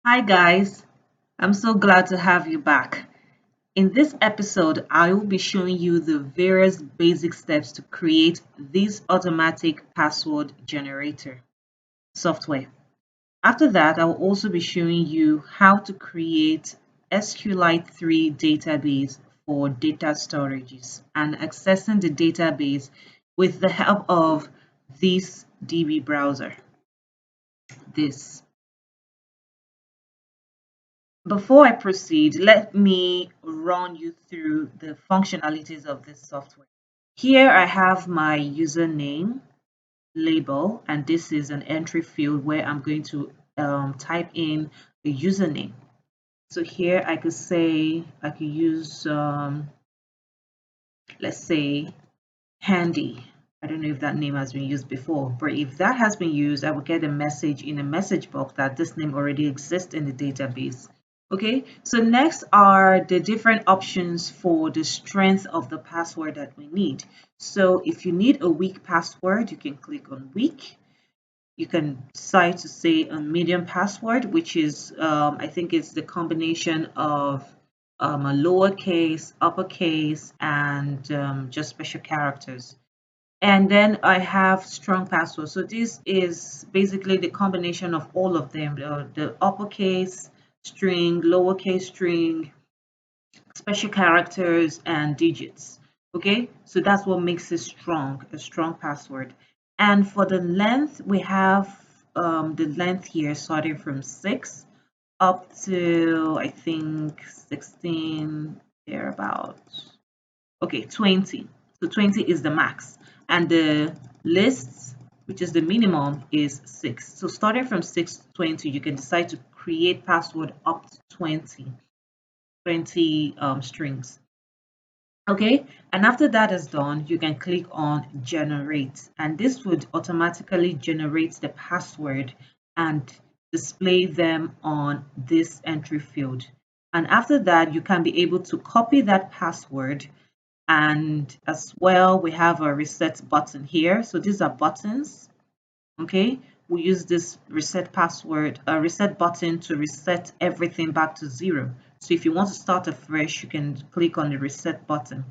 Hi guys, I'm so glad to have you back. In this episode, I will be showing you the various basic steps to create this automatic password generator software. After that, I will also be showing you how to create SQlite 3 database for data storages and accessing the database with the help of this DB browser. This. Before I proceed, let me run you through the functionalities of this software. Here I have my username label, and this is an entry field where I'm going to type in the username. So here I could say, I could use, let's say, Handy. I don't know if that name has been used before, but if that has been used, I will get a message in a message box that this name already exists in the database. Okay, so next are the different options for the strength of the password that we need. So if you need a weak password, you can click on weak. You can decide to say a medium password, which is, I think it's the combination of a lowercase, uppercase, and just special characters. And then I have strong password. So this is basically the combination of all of them, the uppercase string, lowercase string, special characters, and digits. Okay, so that's what makes it strong, a strong password. And for the length, we have the length here starting from 6 up to, I think, 16, thereabouts. Okay, 20. So 20 is the max. And the lists, which is the minimum, is 6. So starting from 6 to 20, you can decide to create password up to 20 strings. Okay, and after that is done, you can click on generate, and this would automatically generate the password and display them on this entry field. And after that, you can be able to copy that password, and as well we have a reset button here. So these are buttons. Okay, we use this reset button to reset everything back to 0. So if you want to start afresh, you can click on the reset button.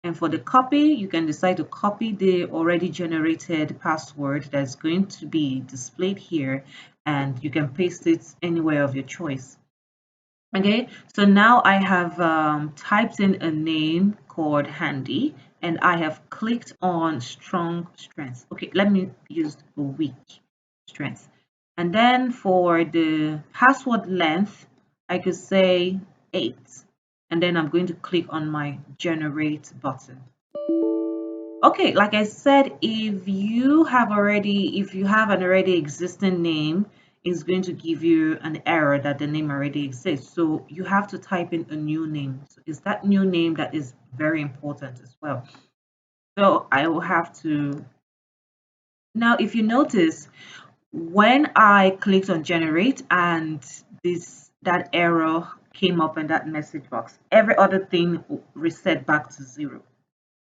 And for the copy, you can decide to copy the already generated password that's going to be displayed here, and you can paste it anywhere of your choice. Okay, so now I have typed in a name called Handy, and I have clicked on strong strength. Okay, let me use a weak strength. And then for the password length, I could say 8. And then I'm going to click on my generate button. Okay, like I said, if you have an already existing name, it's going to give you an error that the name already exists. So you have to type in a new name. So it's that new name that is very important as well. So I will have to, now if you notice, when I clicked on generate and that error came up in that message box, every other thing reset back to 0.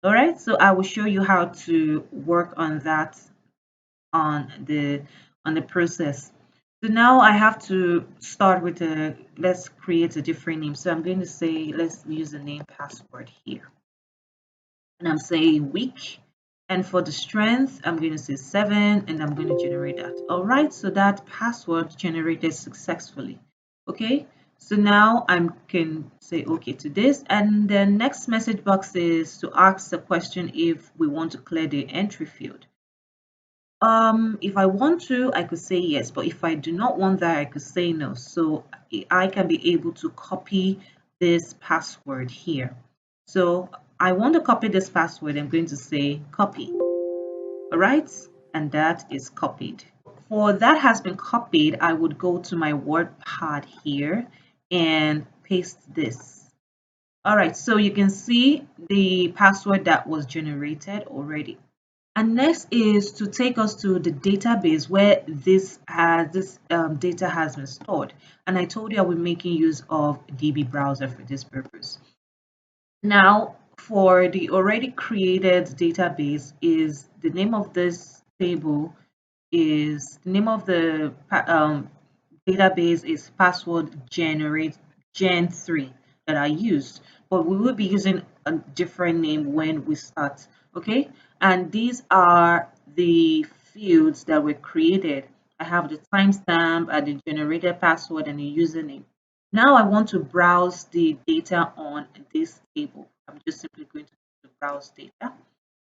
All right, so I will show you how to work on that on the process. So now I have to start with let's create a different name. So I'm going to say, let's use the name password here. And I'm saying week. And for the strength, I'm going to say 7, and I'm going to generate that. All right, so that password generated successfully. Okay, so now I can say okay to this. And the next message box is to ask the question if we want to clear the entry field. If I want to, I could say yes, but if I do not want that, I could say no. So I can be able to copy this password here. So I want to copy this password. I'm going to say copy. All right, and that is copied. For that has been copied, I would go to my WordPad here and paste this. All right, so you can see the password that was generated already. And next is to take us to the database where this data has been stored. And I told you I will be making use of DBbrowser for this purpose. Now, for the already created database, is the name of this table is the name of the database is password generate gen3 that I used, but we will be using a different name when we start. Okay, and these are the fields that were created. I have the timestamp and the generated password and the username. Now I want to browse the data on this table. I'm just simply going to browse data.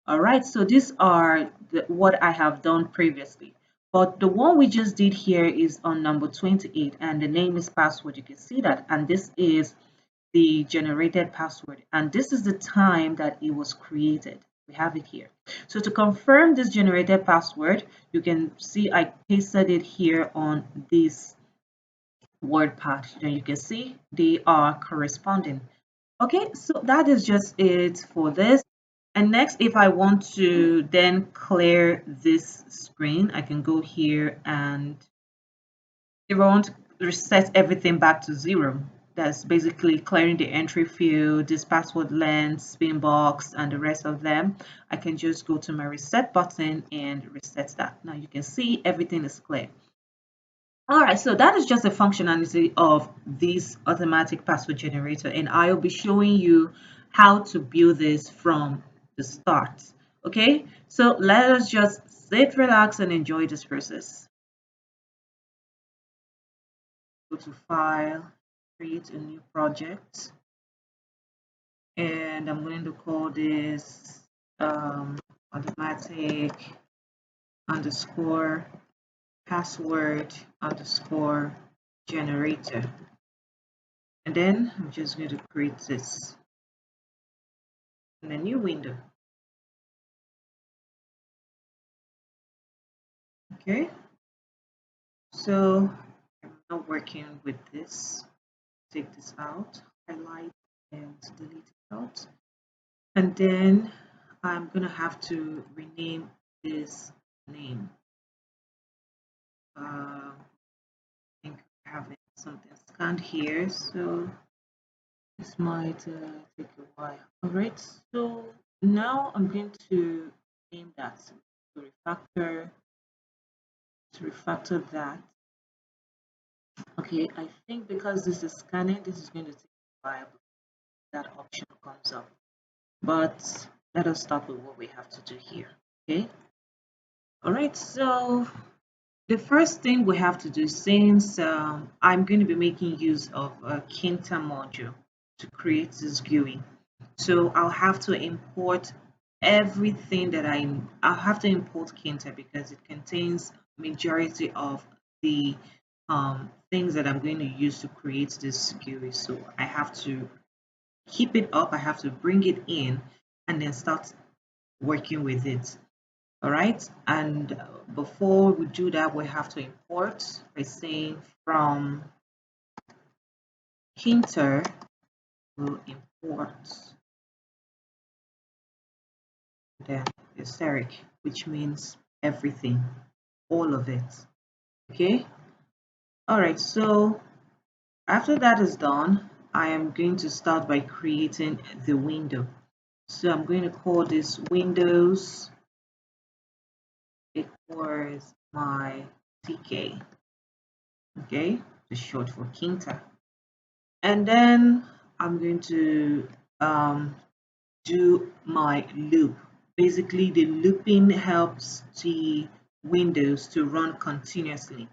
All right, so these are what I have done previously. But the one we just did here is on number 28 and the name is password. You can see that. And this is the generated password. And this is the time that it was created. We have it here. So to confirm this generated password, you can see I pasted it here on this WordPad. And you can see they are corresponding. Okay, so that is just it for this. And next, if I want to then clear this screen, I can go here and it won't reset everything back to 0. That's basically clearing the entry field, this password length, spin box, and the rest of them. I can just go to my reset button and reset that. Now you can see everything is clear. All right, so that is just a functionality of this automatic password generator, and I'll be showing you how to build this from the start. Okay, so let us just sit, relax, and enjoy this process. Go to File, create a new project, and I'm going to call this automatic underscore password underscore generator. And then I'm just going to create this in a new window. Okay, so I'm not working with this. Take this out, highlight and delete it out. And then I'm going to have to rename this name. I think I have something scanned here, so this might take a while. All right, so now I'm going to name that to refactor that. Okay, I think because this is scanning, this is going to take a while before that option comes up. But let us start with what we have to do here. Okay. All right, so the first thing we have to do, since I'm going to be making use of a Tkinter module to create this GUI, so I'll have to import everything that I'll have to import Tkinter because it contains majority of the things that I'm going to use to create this GUI. So I have to keep it up, I have to bring it in and then start working with it. All right, and before we do that, we have to import by saying from Tkinter, we'll import then hysteric, which means everything, all of it. Okay, all right, so after that is done, I am going to start by creating the window. So I'm going to call this Windows equals my TK. Okay, just short for Tkinter. And then I'm going to do my loop. Basically, the looping helps the Windows to run continuously.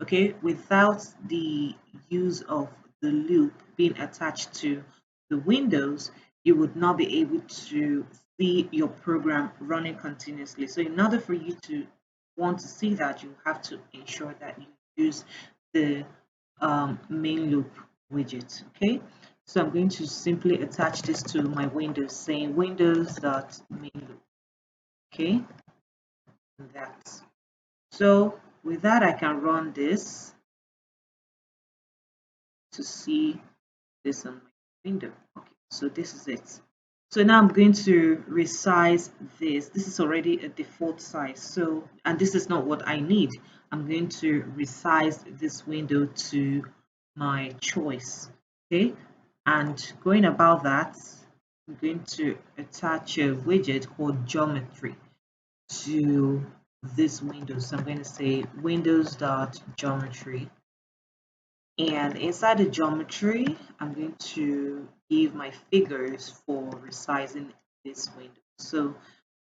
Okay, without the use of the loop being attached to the Windows, you would not be able to see your program running continuously. So in order for you to want to see that, you have to ensure that you use the main loop widget. Okay, so I'm going to simply attach this to my Windows, saying windows.main loop. Okay, and that. So with that, I can run this to see this on my window. Okay, so this is it. So now I'm going to resize this. This is already a default size. So, and this is not what I need. I'm going to resize this window to my choice. Okay, and going about that, I'm going to attach a widget called geometry to this window. So I'm going to say windows.geometry And inside the geometry, I'm going to give my figures for resizing this window. So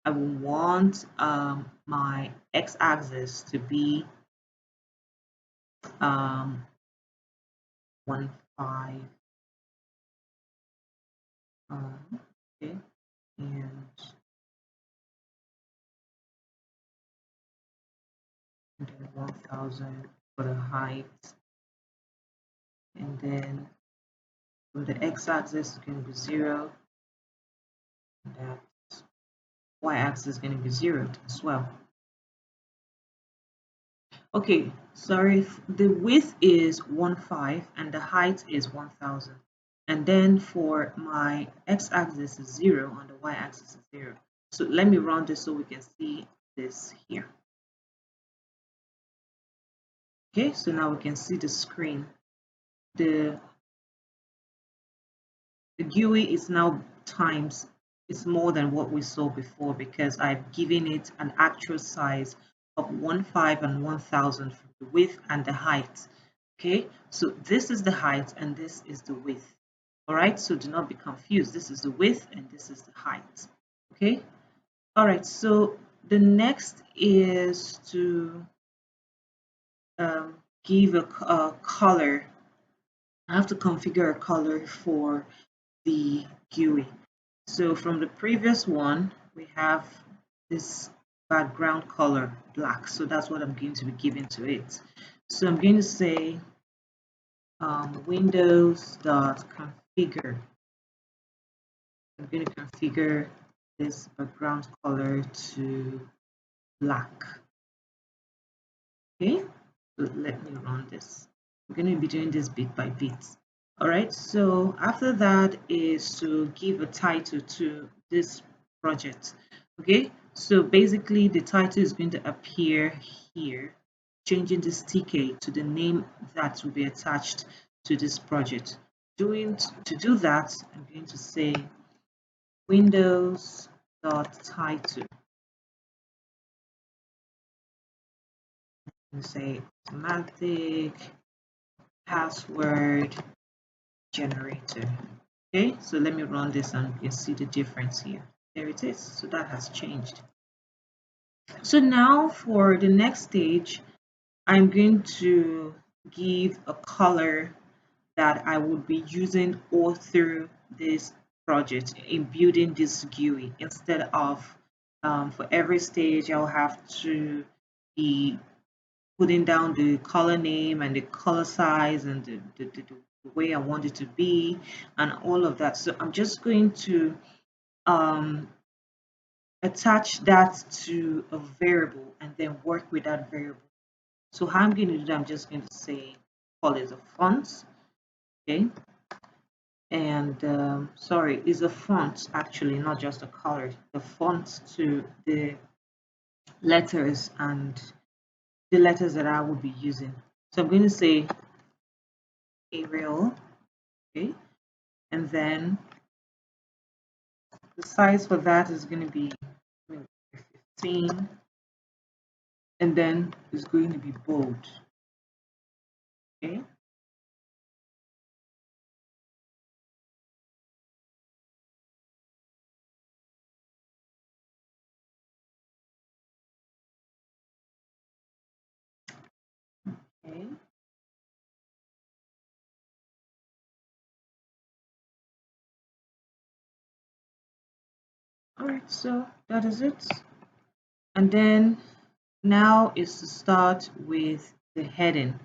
I will want my x-axis to be 1.5. Okay, and then 1,000 for the height, and then for the x-axis is going to be 0, and that y-axis is going to be 0 as well. Okay, sorry, the width is 1.5 and the height is 1,000. And then for my x-axis is 0 and the y-axis is 0. So let me run this so we can see this here. Okay, so now we can see the screen. The GUI is now times, it's more than what we saw before because I've given it an actual size of 1.5 and 1,000 for the width and the height. Okay, so this is the height and this is the width. All right, so do not be confused. This is the width and this is the height. Okay, all right, so the next is to give a color. I have to configure a color for the GUI. So from the previous one, we have this background color black. So that's what I'm going to be giving to it. So I'm going to say windows.configure. I'm going to configure this background color to black. Okay, so let me run this. We're going to be doing this bit by bit. All right, so after that is to give a title to this project. Okay, so basically the title is going to appear here, changing this TK to the name that will be attached to this project. To do that, I'm going to say windows.title and say automatic password generator. Okay, so let me run this and you see the difference here. There it is. So that has changed. So now for the next stage, I'm going to give a color that I would be using all through this project in building this GUI instead of for every stage I'll have to be putting down the color name and the color size and the way I want it to be and all of that. So I'm just going to attach that to a variable and then work with that variable. So how I'm going to do that, I'm just going to say call it a font, okay? And sorry, is a font actually, not just a color. The font to the letters and the letters that I will be using. So I'm going to say Arial, okay? And then the size for that is going to be 15, and then it's going to be bold, okay? Okay. All right, so that is it. And then now is to start with the heading,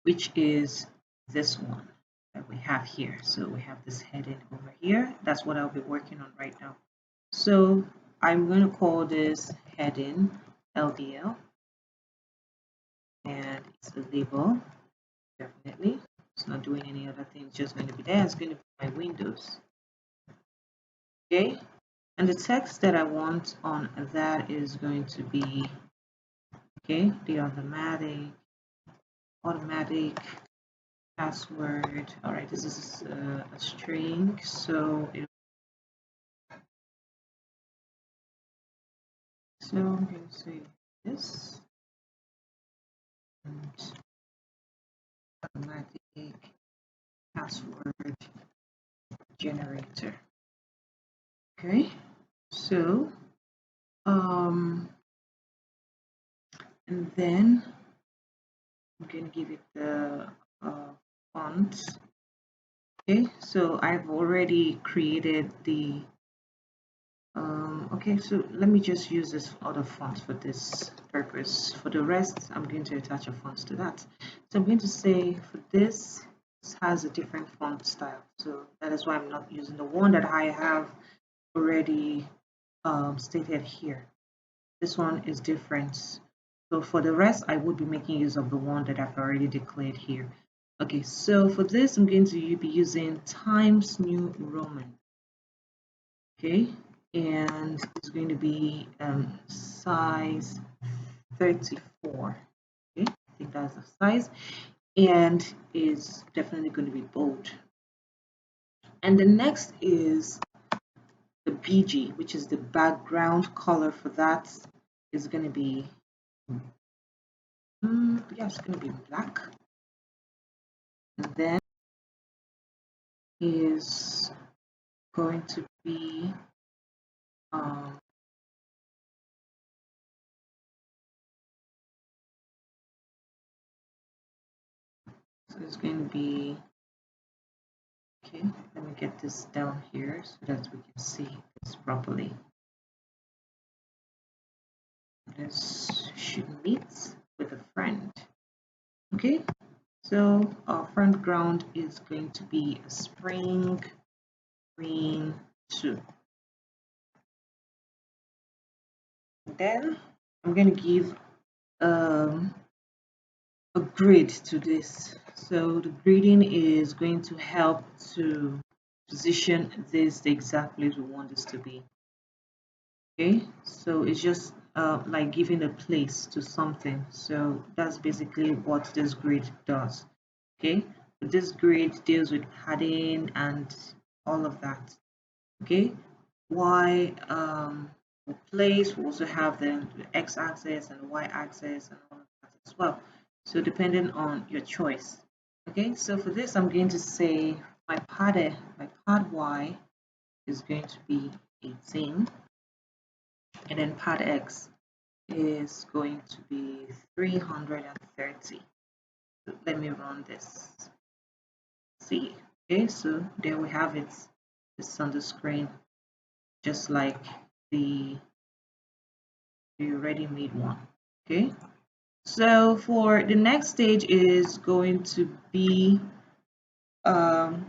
which is this one that we have here. So we have this heading over here. That's what I'll be working on right now. So I'm going to call this heading LDL, and it's a label, definitely. It's not doing any other thing, it's just going to be there. It's going to be my windows. Okay, and the text that I want on that is going to be, okay, the automatic password. All right, this is a string, so I'm going to say this, and password generator. Okay, so and then I'm going to give it the font. Okay, so I've already created the okay, so let me just use this other font for this purpose. For the rest, I'm going to attach a font to that. So I'm going to say for this has a different font style, so that is why I'm not using the one that I have already stated here. This one is different. So for the rest, I would be making use of the one that I've already declared here. Okay, so for this, I'm going to be using Times New Roman. Okay, and it's going to be size 34. Okay, I think that's the size, and is definitely going to be bold. And the next is the BG, which is the background color for that is going to be yeah, it's going to be black. And then is going to be so it's going to be okay. Let me get this down here so that we can see this properly. This should meet with a friend. Okay, so our front ground is going to be a spring green 2. Then I'm going to give a grid to this. So the grading is going to help to position this the exact place we want this to be. Okay, so it's just like giving a place to something. So that's basically what this grid does. Okay, this grid deals with padding and all of that. Okay, why place we also have the x-axis and the y-axis and all of that as well. So depending on your choice. Okay, so for this I'm going to say my pad y is going to be 18, and then pad x is going to be 330. Let me run this. See, okay, so there we have it. It's on the screen, just like the ready-made one. Okay, so for the next stage is going to be I'm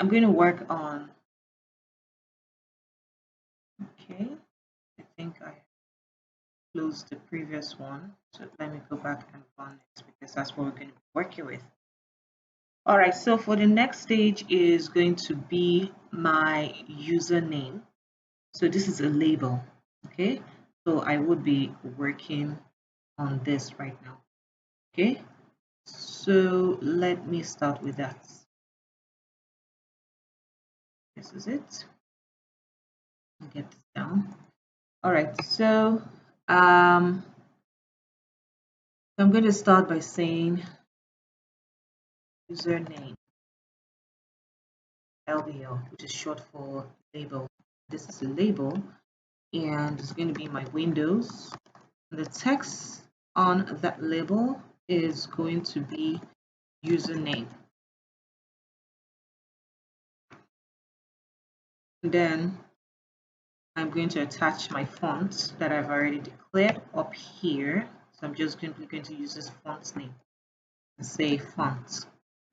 going to work on, okay, I think I closed the previous one, so let me go back and run it because that's what we're going to be working with. All right, so for the next stage is going to be my username. So this is a label, okay? So I would be working on this right now, okay? So let me start with that. This is it. I'll get this down. All right, so I'm going to start by saying username, LBL, which is short for label. This is a label, and it's going to be my Windows. The text on that label is going to be username. Then I'm going to attach my font that I've already declared up here. So I'm just going to use this font name and say font.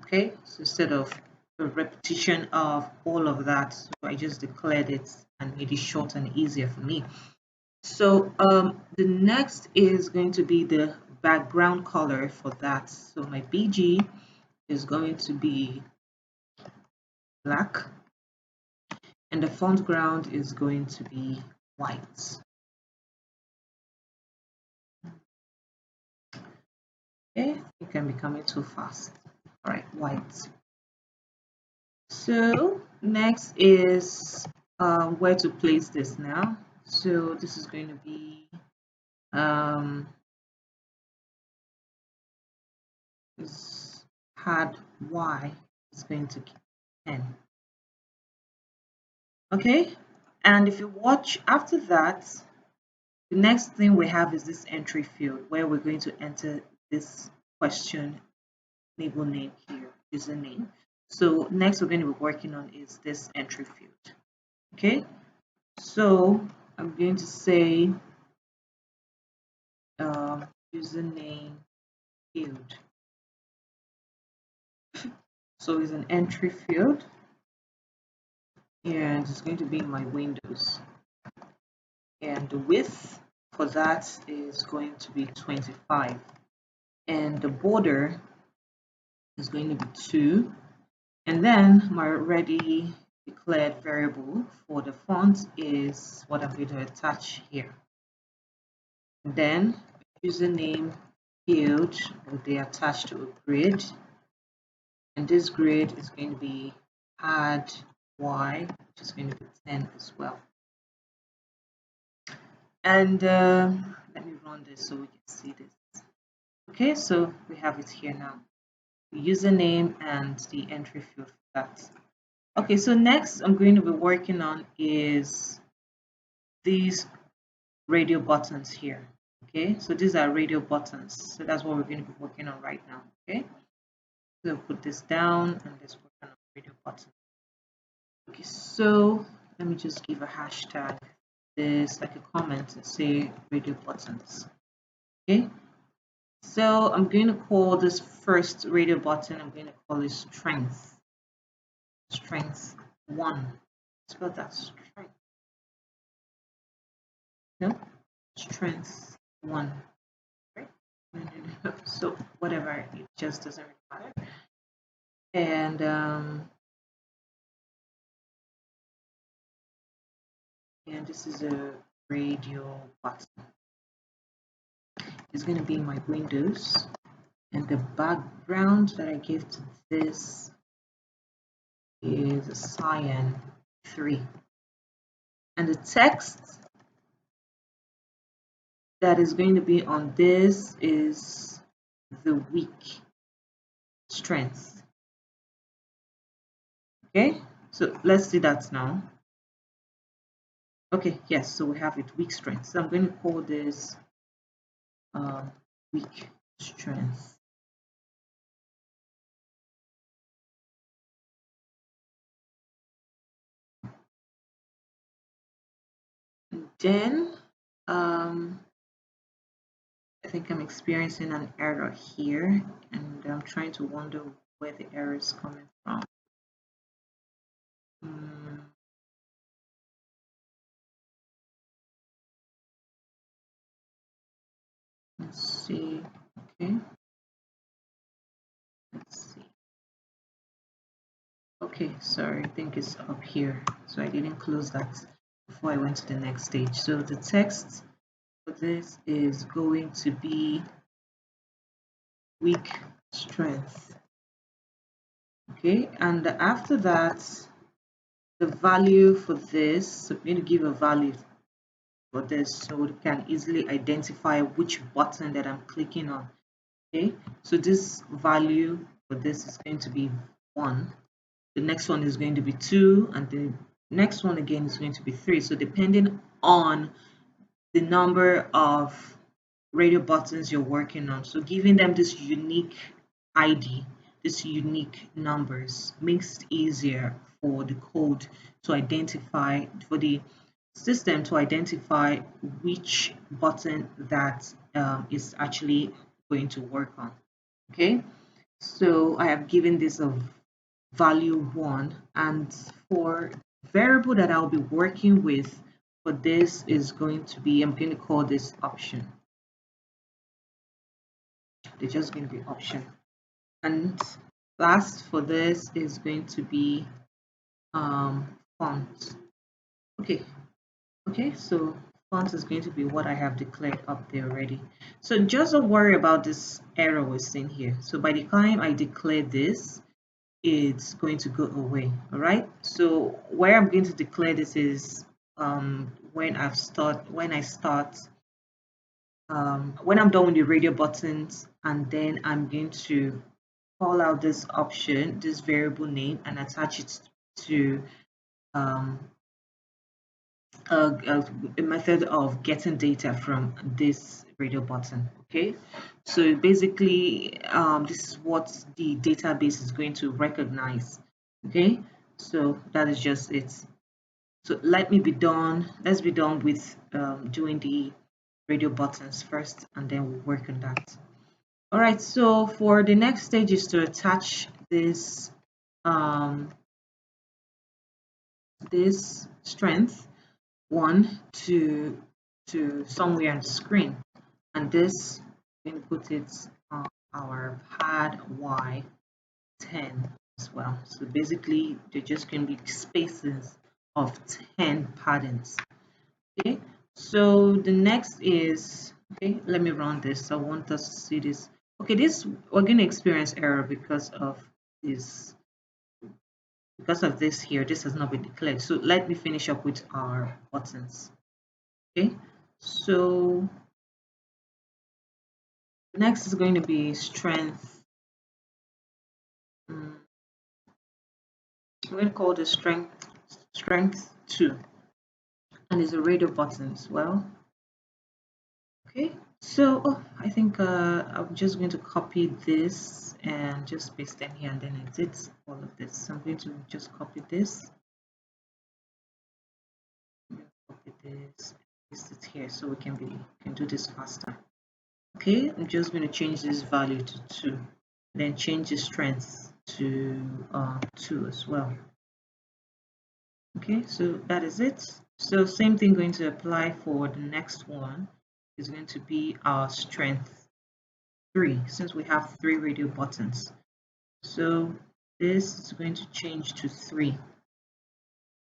Okay, so instead of a repetition of all of that, so I just declared it and made it short and easier for me. So the next is going to be the background color for that. So my BG is going to be black, and the font ground is going to be white. Okay, it can be coming too fast. All right, white. So next is where to place this now. So this is going to be this pad Y is going to give 10. Okay, and if you watch after that, the next thing we have is this entry field where we're going to enter this question label name here, username. So next we're going to be working on is this entry field. Okay, so I'm going to say username field. So it's an entry field, and it's going to be my Windows. And the width for that is going to be 25. And the border is going to be 2. And then my already declared variable for the font is what I'm going to attach here. And then username field will be attached to a grid. And this grid is going to be add y, which is going to be 10 as well. And let me run this so we can see this. Okay, so we have it here now. The username and the entry field for that. Okay, so next I'm going to be working on is these radio buttons here. Okay, so these are radio buttons. So that's what we're going to be working on right now. Okay, so put this down and let's work on radio button. Okay, so let me just give a hashtag this like a comment and say radio buttons. Okay, so I'm going to call this first radio button, I'm going to call it strength 1. Spell that strength. No, strength 1. Right? So whatever, it just doesn't matter. And this is a radio button. It's going to be my Windows, and the background that I give to this is a cyan 3, and the text that is going to be on this is the weak strength. Okay, so let's see that now. Okay, yes, so we have it, weak strength. So I'm going to call this weak strength. And then I think I'm experiencing an error here, and I'm trying to wonder where the error is coming from. Let's see. Okay. Let's see. Okay, sorry, I think it's up here. So I didn't close that before I went to the next stage. So the text for this is going to be weak strength. Okay, and after that, the value for this, so I'm going to give a value for this so we can easily identify which button that I'm clicking on. Okay, so this value for this is going to be 1. The next one is going to be 2, and the next one again is going to be 3. So depending on the number of radio buttons you're working on, so giving them this unique ID, this unique numbers, makes it easier for the code to identify, for the system to identify which button that is actually going to work on. Okay, so I have given this a value 1, and for variable that I'll be working with for this is going to be, I'm going to call this option. They're just going to be option. And last for this is going to be font. Okay, so font is going to be what I have declared up there already. So just don't worry about this error we're seeing here. So by the time I declare this, it's going to go away. All right, so where I'm going to declare this is when I'm done with the radio buttons, and then I'm going to call out this option, this variable name, and attach it to um, a method of getting data from this radio button. Okay, so basically this is what the database is going to recognize. Okay, so that is just it. So let's be done with doing the radio buttons first, and then we'll work on that. All right, so for the next stage is to attach um, this strength one to somewhere on the screen, and this we can put it on our pad Y10 as well. So basically they're just going to be spaces of 10 patterns. Okay, so the next is, okay, let me run this. I want us to see this. Okay, this we're going to experience error this because of this here. This has not been declared. So let me finish up with our buttons. Okay, so next is going to be strength. I'm going to call this strength 2, and it's a radio button as well. Okay, so I think I'm just going to copy this and just paste them here, and then edit all of this. So I'm going to just copy this, paste it here, so we can do this faster. Okay, I'm just going to change this value to 2, then change the strength to 2 as well. Okay, so that is it. So same thing going to apply for the next one. Is going to be our strength 3, since we have 3 radio buttons. So this is going to change to 3,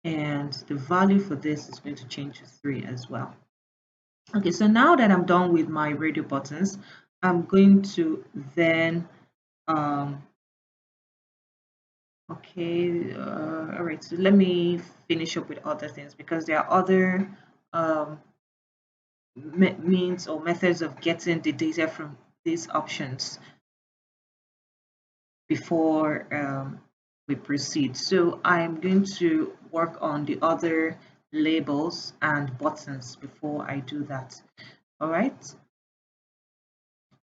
and the value for this is going to change to 3 as well. Okay, so now that I'm done with my radio buttons, I'm going to then okay, all right, so let me finish up with other things, because there are other means or methods of getting the data from these options before we proceed. So I'm going to work on the other labels and buttons before I do that. All right.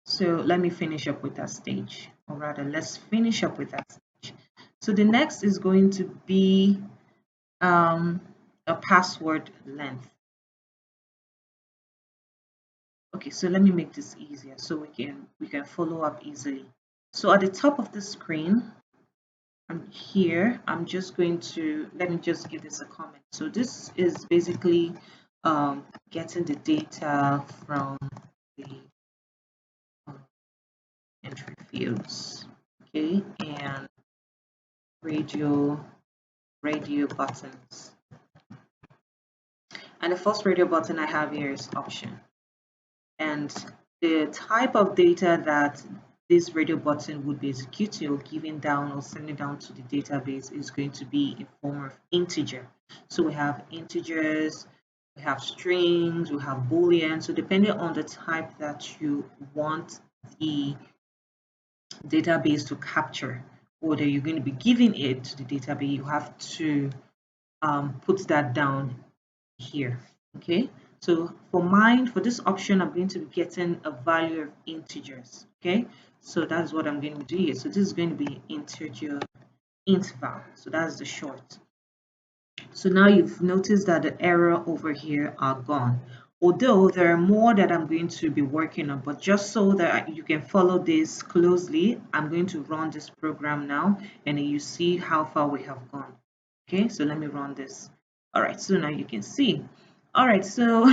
So let me finish up with that stage, or rather, let's finish up with that stage. So the next is going to be a password length. Okay, so let me make this easier so we can follow up easily. So at the top of the screen, I'm just going to, let me just give this a comment. So this is basically getting the data from the entry fields, okay, and radio buttons. And the first radio button I have here is option. And the type of data that this radio button would be executing or giving down or sending down to the database is going to be in form of integer. So we have integers, we have strings, we have boolean. So depending on the type that you want the database to capture, or that you're going to be giving it to the database, you have to put that down here. Okay, so for this option, I'm going to be getting a value of integers. Okay, so that's what I'm going to do here. So this is going to be integer int_val. So that's the short. So now you've noticed that the error over here are gone. Although there are more that I'm going to be working on, but just so that you can follow this closely, I'm going to run this program now, and you see how far we have gone. Okay, so let me run this. All right, so now you can see. All right, so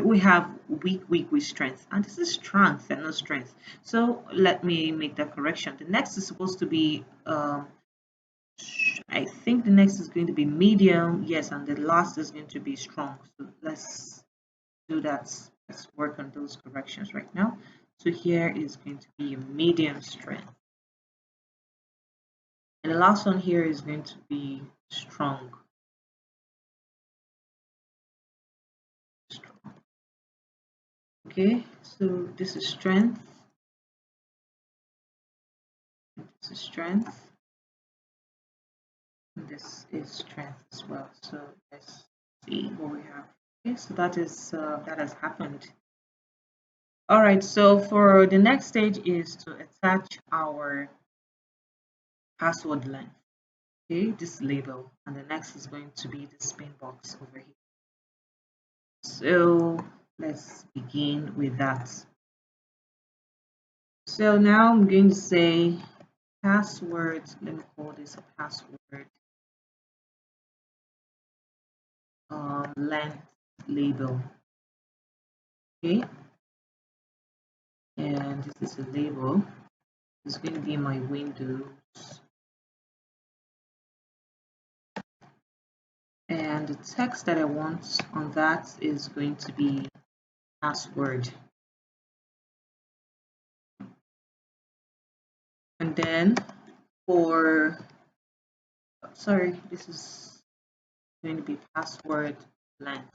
we have weak with strength, and this is strength and not strength. So let me make that correction. The next is supposed to be I think the next is going to be medium, yes, and the last is going to be strong. So let's do that. Let's work on those corrections right now. So here is going to be a medium strength, and the last one here is going to be strong. Okay, so this is strength, This is strength. And this is strength as well. So let's see what we have. Okay, so that is that has happened. All right, so for the next stage is to attach our password length. Okay, this label, and the next is going to be the spin box over here. So let's begin with that. So now I'm going to say password. Let me call this a password length label. Okay, and this is a label. It's going to be my Windows, and the text that I want on that is going to be password. And then for, sorry, this is going to be password length.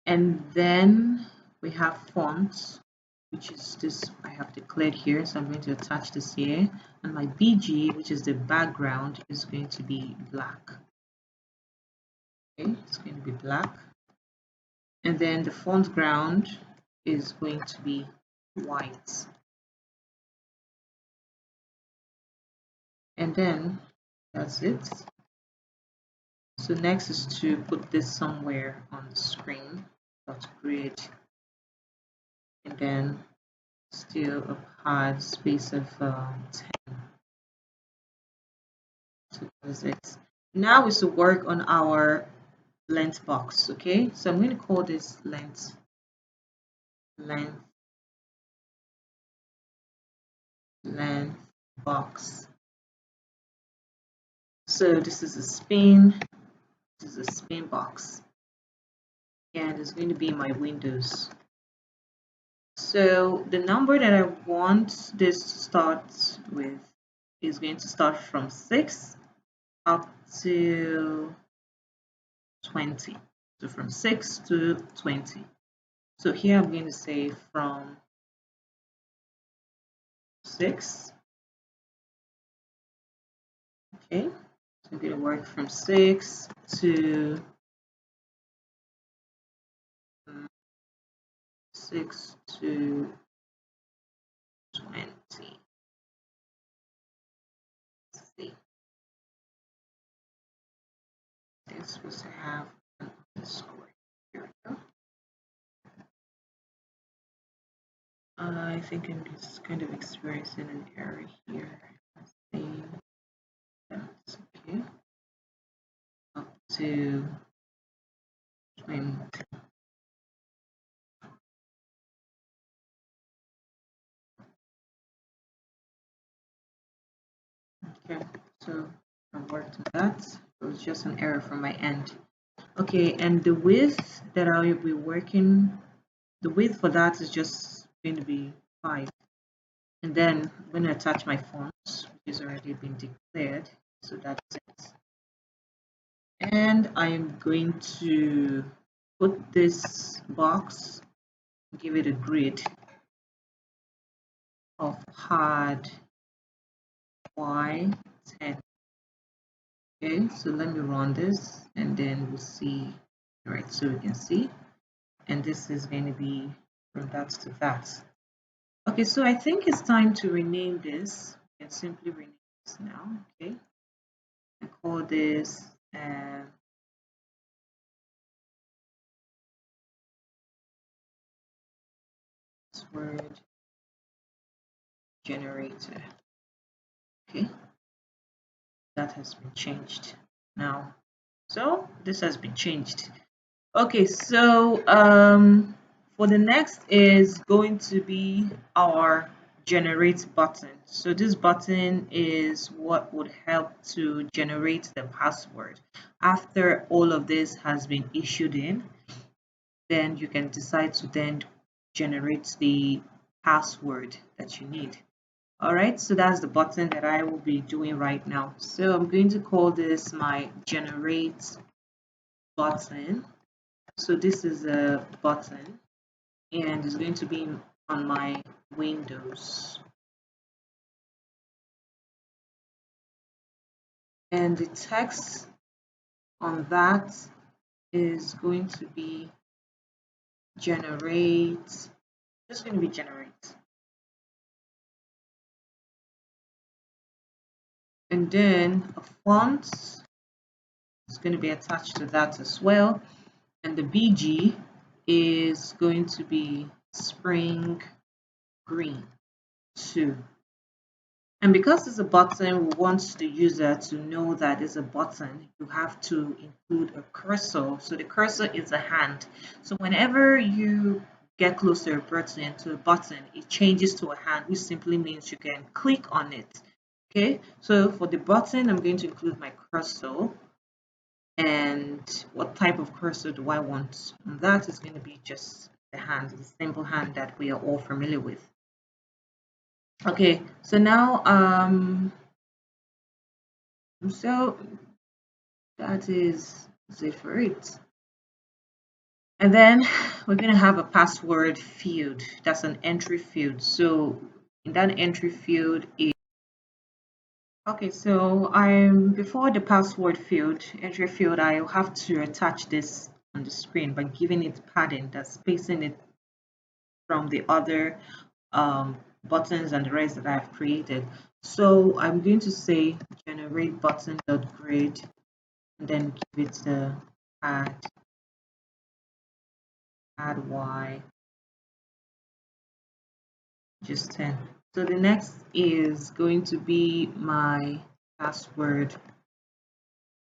And then we have fonts, which is this I have declared here. So I'm going to attach this here. And my BG, which is the background, is going to be black. Okay, it's going to be black. And then the font ground is going to be white. And then that's it. So next is to put this somewhere on the screen. Grid, and then still a hard space of 10. So that's it. Now is to work on our length box. Okay, so I'm going to call this length box. So this is a spin. This is a spin box, and it's going to be my Windows. So the number that I want this to start with is going to start from 6 up to 20. So from 6 to 20. So here I'm going to say from 6. Okay, so I'm going to work from 6 to 6 to 20. Let's see. It's supposed to have an underscore. Here we go. I think I'm just kind of experiencing an error here. Let's see. That's okay. Up to 20. Okay, so I worked on that. It was just an error from my end. Okay, and the width that I will be working, the width for that is just going to be 5. And then I'm going to attach my fonts, which has already been declared. So that's it. And I'm going to put this box, give it a grid of hard Y10. Okay, so let me run this and then we'll see. All right, so we can see, and this is going to be from that to that. Okay, so I think it's time to rename this. You can simply rename this now. Okay, I call this word generator. Okay, that has been changed now. So this has been changed. Okay, so for the next is going to be our generate button. So this button is what would help to generate the password. After all of this has been issued in, then you can decide to then generate the password that you need. All right, so that's the button that I will be doing right now. So I'm going to call this my generate button. So this is a button, and it's going to be on my windows. And the text on that is going to be generate, just going to be generate. And then a font is going to be attached to that as well. And the BG is going to be spring green 2. And because it's a button, we want the user to know that it's a button. You have to include a cursor. So the cursor is a hand. So whenever you get close to a button, it changes to a hand, which simply means you can click on it. Okay, so for the button, I'm going to include my cursor. And what type of cursor do I want? And that is going to be just the hand, the simple hand that we are all familiar with. Okay, so now so that is it for it. And then we're going to have a password field. That's an entry field. So in that entry field is okay, so before the password field, entry field, I have to attach this on the screen by giving it padding, that's spacing it from the other buttons and the rest that I've created. So I'm going to say generate button.grid and then give it the add y just 10. So the next is going to be my password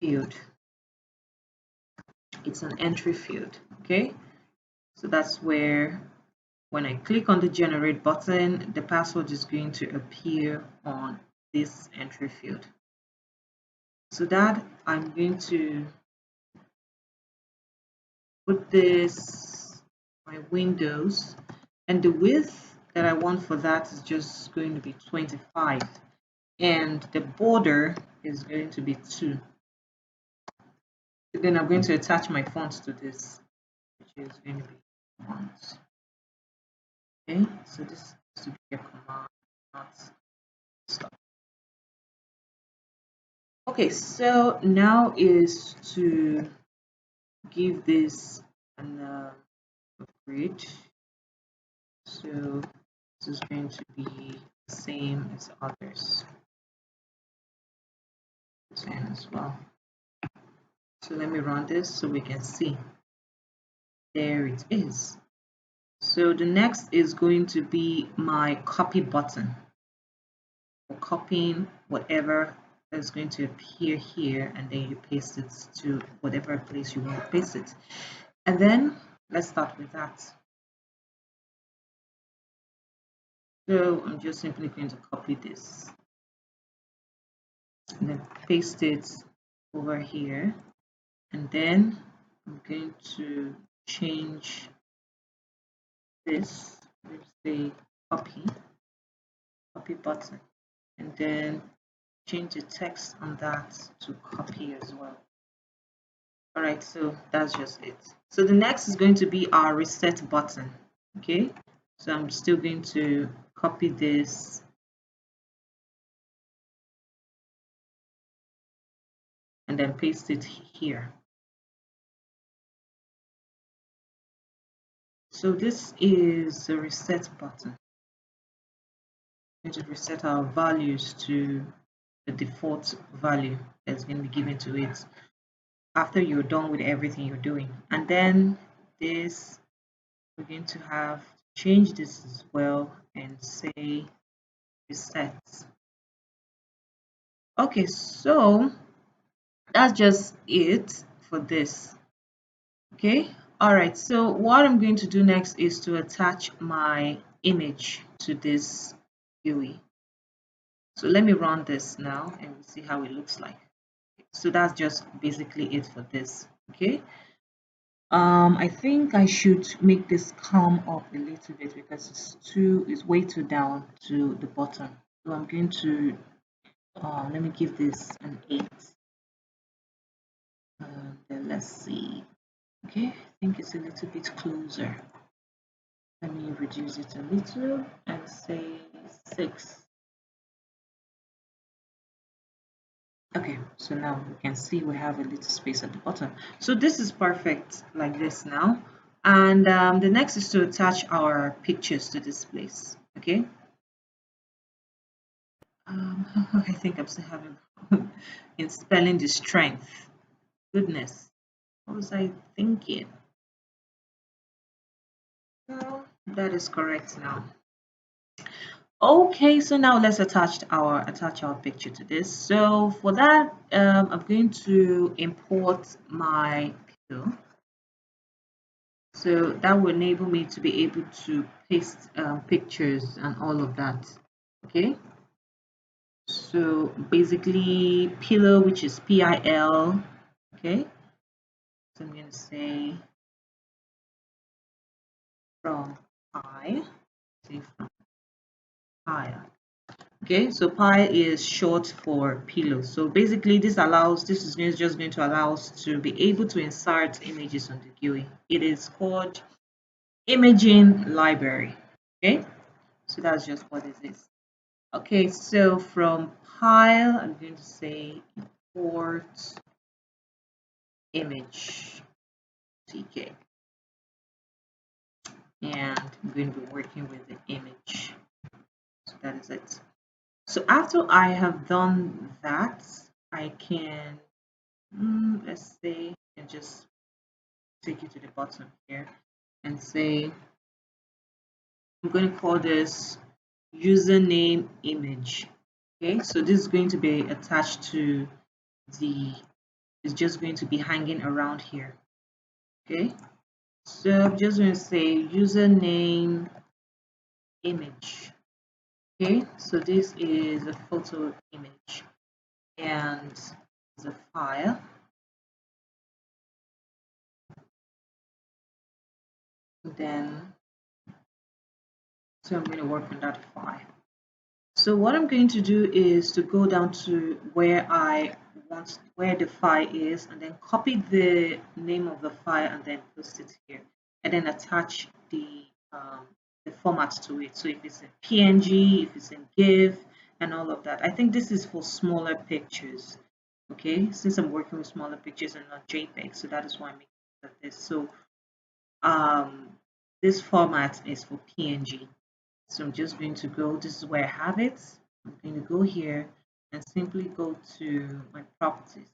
field. It's an entry field. Okay, so that's where when I click on the generate button, the password is going to appear on this entry field. So that I'm going to put this my windows, and the width that I want for that is just going to be 25, and the border is going to be 2. Then I'm going to attach my font to this, which is going to be font. Okay, so this is to be a command, not stop. Okay, so now is to give this an upgrade. So this is going to be the same as others. 10 as well. So let me run this so we can see. There it is. So the next is going to be my copy button. For copying whatever is going to appear here, and then you paste it to whatever place you want to paste it. And then let's start with that. So I'm just simply going to copy this and then paste it over here. And then I'm going to change this with the copy button, and then change the text on that to copy as well. All right, so that's just it. So the next is going to be our reset button. Okay, so I'm still going to copy this and then paste it here. So this is the reset button. We're going to reset our values to the default value that's going to be given to it after you're done with everything you're doing. And then this, we're going to have to change this as well and say reset. Okay, so that's just it for this. Okay, all right, so what I'm going to do next is to attach my image to this GUI. So let me run this now and we'll see how it looks like. So that's just basically it for this. Okay, I think I should make this come up a little bit because it's way too down to the bottom. So I'm going to let me give this an 8. Then let's see. Okay, I think it's a little bit closer. Let me reduce it a little and say 6. Okay, so now we can see we have a little space at the bottom. So this is perfect like this now. And the next is to attach our pictures to this place. Okay. I think I'm still having in spelling the strength. Goodness, what was I thinking? Well, that is correct now. Okay, so now let's attach our picture to this. So for that, I'm going to import my pillow. So that will enable me to be able to paste pictures and all of that. Okay. So basically pillow, which is PIL. Okay. So I'm going to say from pi, say from pi. Okay, so pi is short for pillow. So basically this is just going to allow us to be able to insert images on the GUI. It is called imaging library. Okay, so that's just what it is. Okay, so from pile, I'm going to say import image tk, and I'm going to be working with the image. So that is it. So after I have done that, I can let's say, and just take you to the bottom here and say I'm going to call this username image. Okay, so this is going to be attached to the, it's just going to be hanging around here. Okay, so I'm just going to say username image. Okay, so this is a photo image and the file. Then, so I'm going to work on that file. So what I'm going to do is to go down to where the file is, and then copy the name of the file and then paste it here, and then attach the format to it. So if it's in PNG, if it's in GIF, and all of that. I think this is for smaller pictures. Okay, since I'm working with smaller pictures and not JPEG, so that is why I'm making this. So this format is for PNG. So I'm just going to go, this is where I have it. I'm going to go here and simply go to my properties.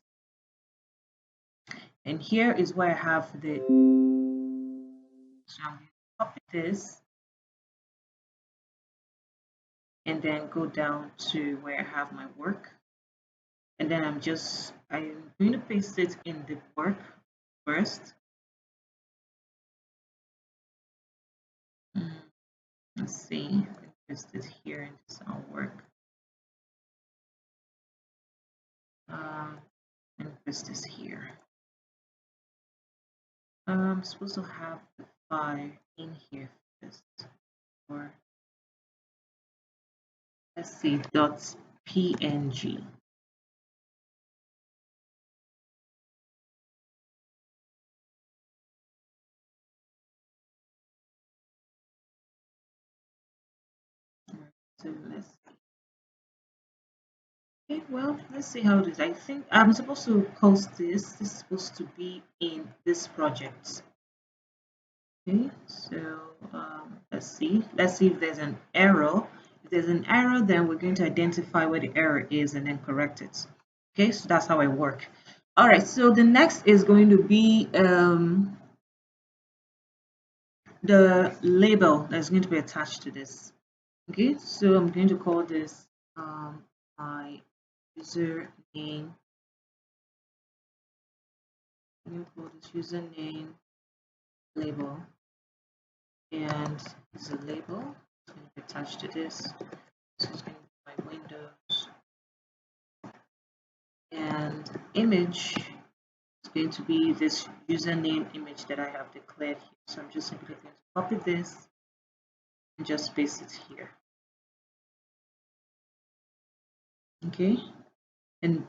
And here is where I have the, so I'm going to copy this and then go down to where I have my work. And then I'm going to paste it in the work first. Let's see, paste it here in this work. And paste this here. I'm supposed to have the file in here first, or let's see, .png. So let's see. Okay, well, let's see how it is. I think I'm supposed to post this. This is supposed to be in this project. Okay, so let's see. Let's see if there's an error. If there's an error, then we're going to identify where the error is and then correct it. Okay, so that's how I work. All right, so the next is going to be the label that's going to be attached to this. Okay, so I'm going to call this my username. I'm going to call this username label, and it's a label. It's going to be attached to this. So it's going to be my Windows, and image is going to be this username image that I have declared here. So I'm just simply going to copy this and just paste it here. Okay, and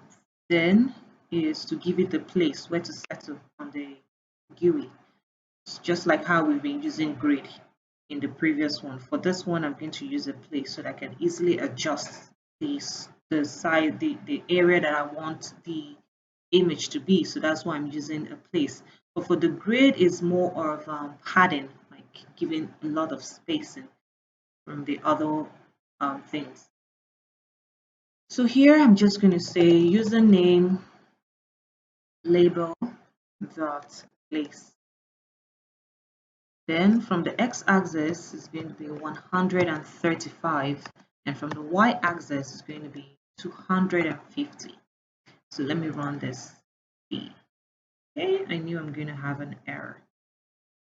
then is to give it a place where to settle on the GUI. It's just like how we've been using grid. in the previous one. For this one, I'm going to use a place so that I can easily adjust the size, the area that I want the image to be. So that's why I'm using a place. But for the grid, is more of padding, like giving a lot of spacing from the other things. So here I'm just going to say username label dot place. Then from the x-axis is going to be 135, and from the y-axis is going to be 250. So let me run this. Okay, I knew I'm going to have an error.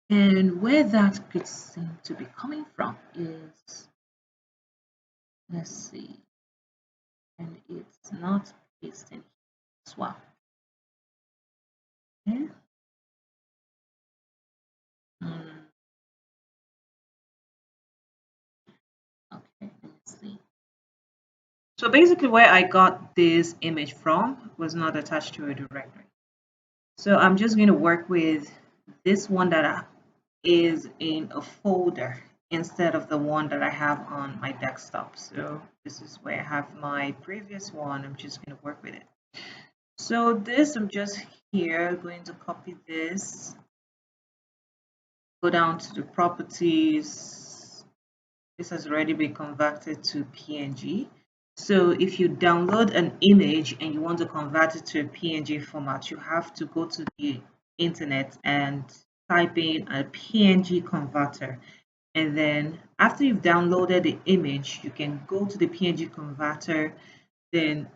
And where that could seem to be coming from is, let's see, and it's not pasting as well. Okay. Okay, let me see. So basically where I got this image from was not attached to a directory. So I'm just going to work with this one that is in a folder instead of the one that I have on my desktop. So this is where I have my previous one. I'm just going to work with it. So this, I'm just here going to copy this, go down to the properties. This has already been converted to PNG. So if you download an image and you want to convert it to a PNG format, you have to go to the internet and type in a PNG converter. And then after you've downloaded the image, you can go to the PNG converter, then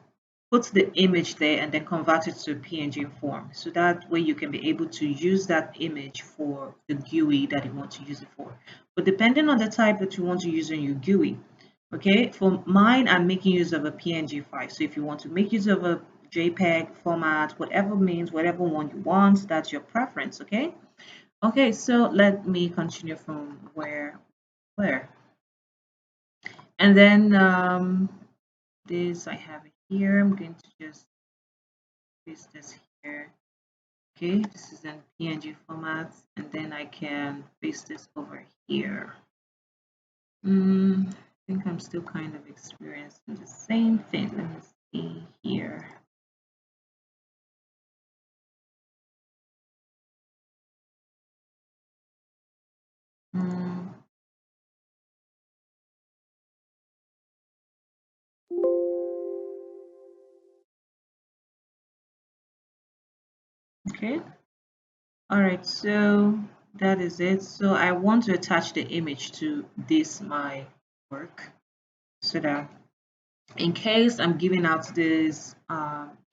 put the image there and then convert it to a PNG form. So that way you can be able to use that image for the GUI that you want to use it for. But depending on the type that you want to use in your GUI, okay, for mine, I'm making use of a PNG file. So if you want to make use of a JPEG format, whatever means, whatever one you want, that's your preference, okay? Okay, so let me continue from where. And then this I have it here. I'm going to just paste this here. Okay, this is in PNG format, and then I can paste this over here. I think I'm still kind of experiencing the same thing. Let me see here. Okay. All right, so that is it. So I want to attach the image to this my work so that in case I'm giving out this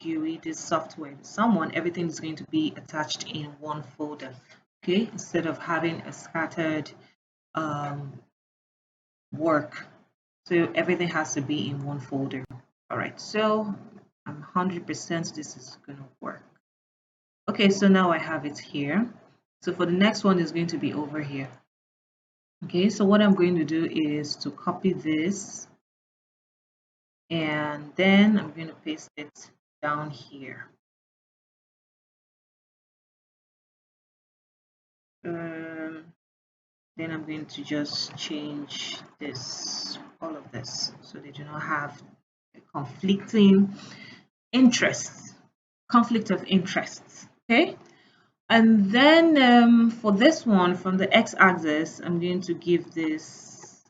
GUI, this software to someone, everything is going to be attached in one folder, okay, instead of having a scattered work. So everything has to be in one folder. All right, so I'm 100% this is going to work. Okay, so now I have it here. So for the next one is going to be over here. Okay, so what I'm going to do is to copy this, and then I'm going to paste it down here. Then I'm going to just change this, all of this, so they do not have a conflicting interests, conflict of interests. Okay, and then for this one, from the x-axis, I'm going to give this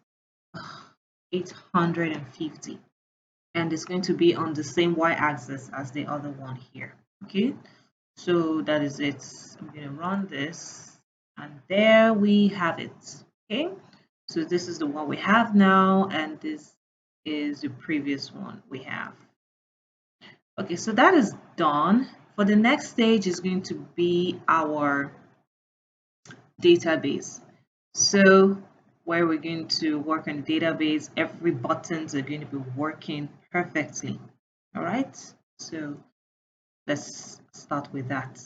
850, and it's going to be on the same y-axis as the other one here. Okay, so that is it. I'm going to run this, and there we have it. Okay, so this is the one we have now, and this is the previous one we have. Okay, so that is done. For the next stage is going to be our database. So where we're going to work on the database, every buttons are going to be working perfectly. All right, so let's start with that.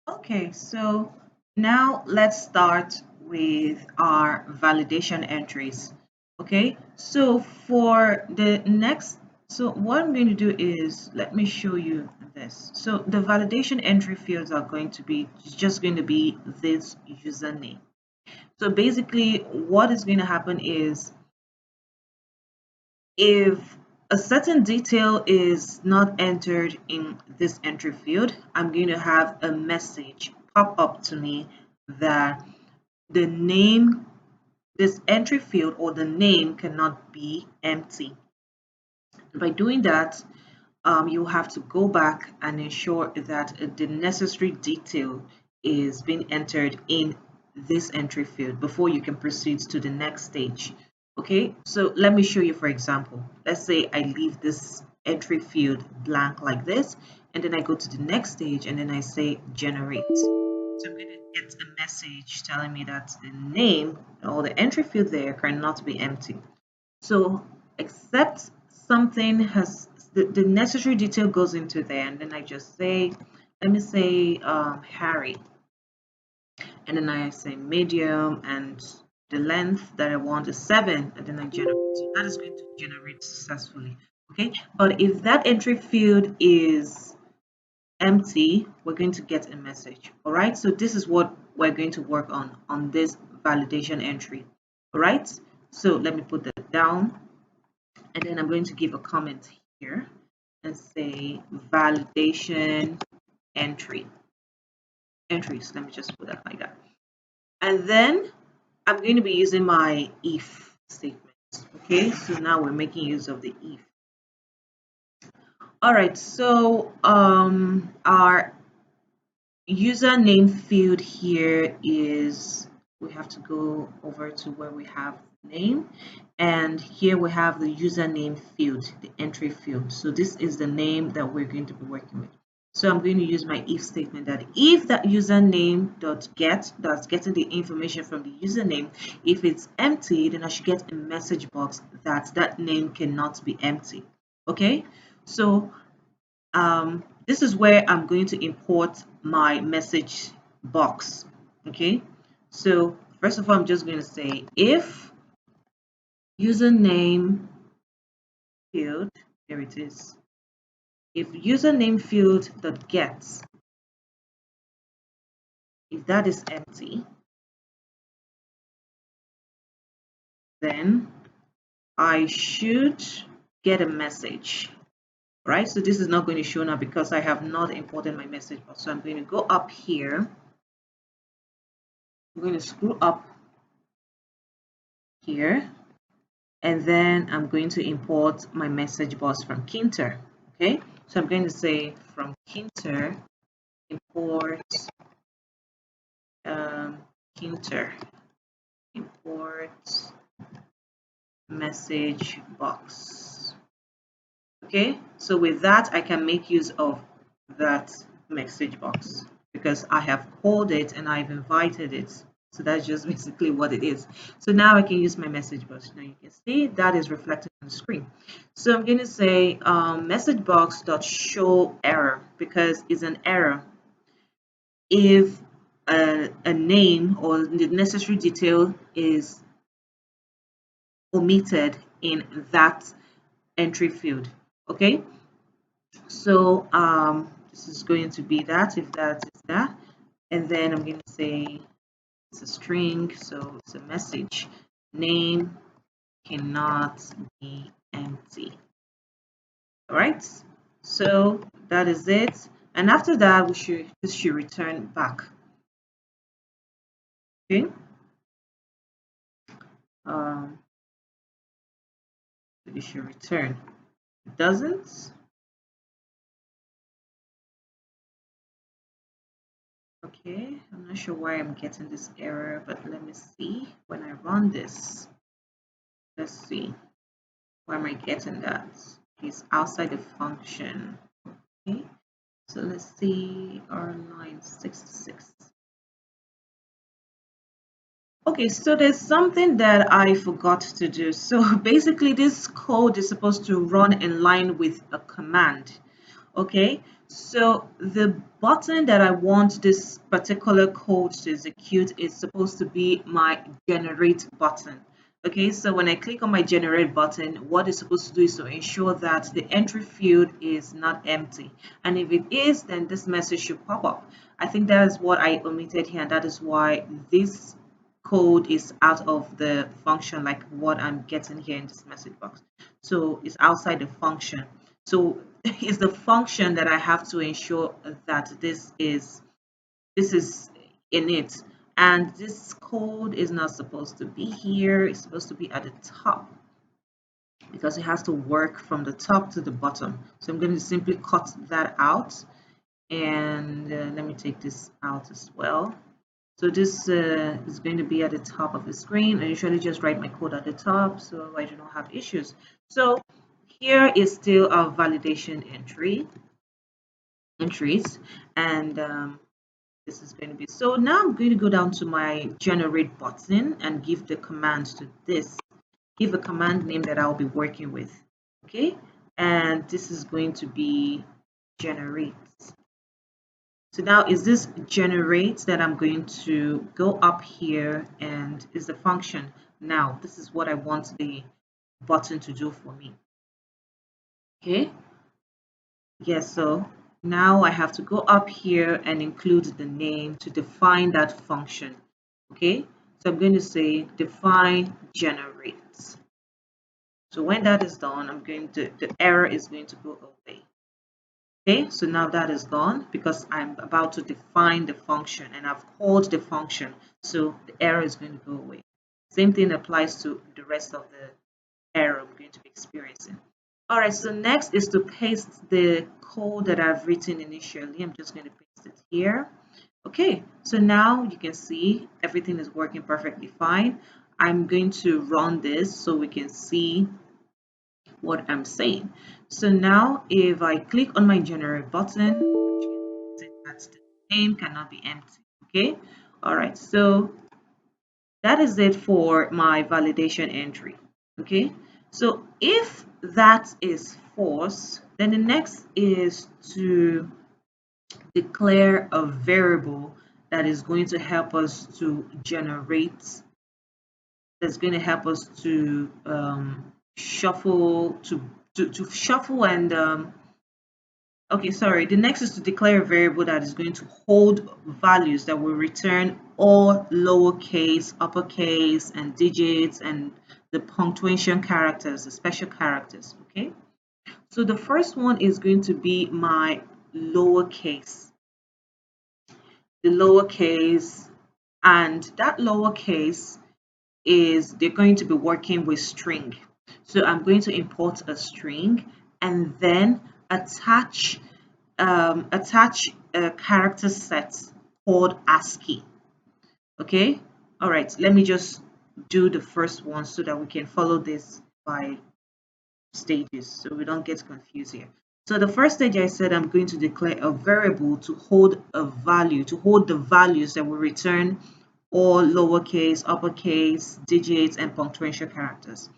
Okay, so now let's start with our validation entries. Okay, so for the next So what I'm going to do is, let me show you this. So the validation entry fields are going to be just going to be this username. So basically what is going to happen is, if a certain detail is not entered in this entry field, I'm going to have a message pop up to me that the name, this entry field or the name cannot be empty. By doing that, you have to go back and ensure that the necessary detail is being entered in this entry field before you can proceed to the next stage. Okay, so let me show you. For example, let's say I leave this entry field blank like this, and then I go to the next stage and then I say generate. So I'm going to get a message telling me that the name or the entry field there cannot be empty. So except something has the necessary detail goes into there, and then I just say, let me say Harry, and then I say medium, and the length that I want is 7, and then I generate. So that is going to generate successfully. Okay, but if that entry field is empty, we're going to get a message. All right, so this is what we're going to work on this validation entry. All right, so let me put that down, and then I'm going to give a comment here and say validation entries. Let me just put that like that. And then I'm going to be using my if statement. Okay, so now we're making use of the if. All right, so our username field here is, we have to go over to where we have name, and here we have the username field, the entry field. So this is the name that we're going to be working with. So I'm going to use my if statement that if that username dot get, that's getting the information from the username, if it's empty, then I should get a message box that that name cannot be empty. Okay, so this is where I'm going to import my message box. Okay, so first of all, I'm just going to say if username field, here it is, if username field dot gets, if that is empty, then I should get a message, right? So this is not going to show now because I have not imported my message box. So I'm going to go up here, I'm going to scroll up here, and then I'm going to import my message box from Tkinter. Okay, so I'm going to say from Tkinter import Tkinter import message box. Okay, so with that I can make use of that message box because I have called it and I've invited it. So that's just basically what it is. So now I can use my message box. Now you can see that is reflected on the screen. So I'm going to say message box dot show error because it's an error if a name or the necessary detail is omitted in that entry field. Okay, so this is going to be that, if that is that, and then I'm going to say it's a string, so it's a message, name cannot be empty. All right, so that is it, and after that this should return back. Okay, um it should return. It doesn't. Okay, I'm not sure why I'm getting this error, but let me see when I run this. Let's see, why am I getting that? It's outside the function. Okay, so let's see our line 66. Okay, so there's something that I forgot to do. So basically this code is supposed to run in line with a command. Okay, so the button that I want this particular code to execute is supposed to be my generate button. Okay, so when I click on my generate button, what it's supposed to do is to ensure that the entry field is not empty. And if it is, then this message should pop up. I think that is what I omitted here, and that is why this code is out of the function, like what I'm getting here in this message box. So it's outside the function. So it's the function that I have to ensure that this is in it, and this code is not supposed to be here. It's supposed to be at the top because it has to work from the top to the bottom. So I'm going to simply cut that out, and let me take this out as well. So this is going to be at the top of the screen. I usually just write my code at the top so I do not have issues. So here is still our validation entries, and this is going to be, so now I'm going to go down to my generate button and give the command to this, give a command name that I'll be working with. Okay, and this is going to be generate. So now is this generate that I'm going to go up here, and is the function. Now this is what I want the button to do for me. Okay, yes, so now I have to go up here and include the name to define that function. Okay, so I'm going to say define generate. So when that is done, the error is going to go away. Okay, so now that is gone because I'm about to define the function and I've called the function. So the error is going to go away. Same thing applies to the rest of the error I'm going to be experiencing. All right, so next is to paste the code that I've written initially. I'm just going to paste it here. Okay, so now you can see everything is working perfectly fine. I'm going to run this so we can see what I'm saying. So now if I click on my generate button, that the name cannot be empty. Okay, all right, so that is it for my validation entry. Okay, so if that is false, then the next is to declare a variable that is going to help us to generate, that's going to help us to shuffle, to shuffle and okay, sorry. The next is to declare a variable that is going to hold values that will return all lowercase, uppercase, and digits, and the punctuation characters, the special characters. Okay, so the first one is going to be my lowercase, the lowercase, and that lowercase is they're going to be working with string. So I'm going to import a string and then attach a character set called ASCII. Okay, all right, let me just do the first one so that we can follow this by stages so we don't get confused here. So the first stage, I said I'm going to declare a variable to hold a value, to hold the values that will return all lowercase, uppercase, digits, and punctuation characters.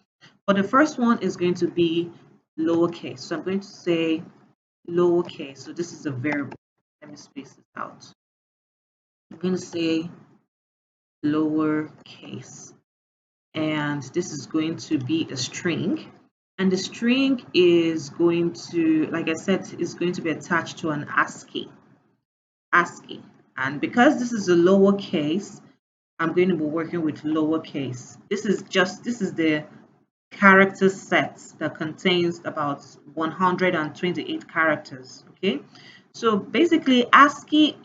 But the first one is going to be lowercase. So I'm going to say lowercase. So this is a variable. Let me space this out. I'm going to say lowercase. And this is going to be a string. And the string is going to, like I said, is going to be attached to an ASCII. ASCII. And because this is a lowercase, I'm going to be working with lowercase. This is the character set that contains about 128 characters. Okay, so basically ASCII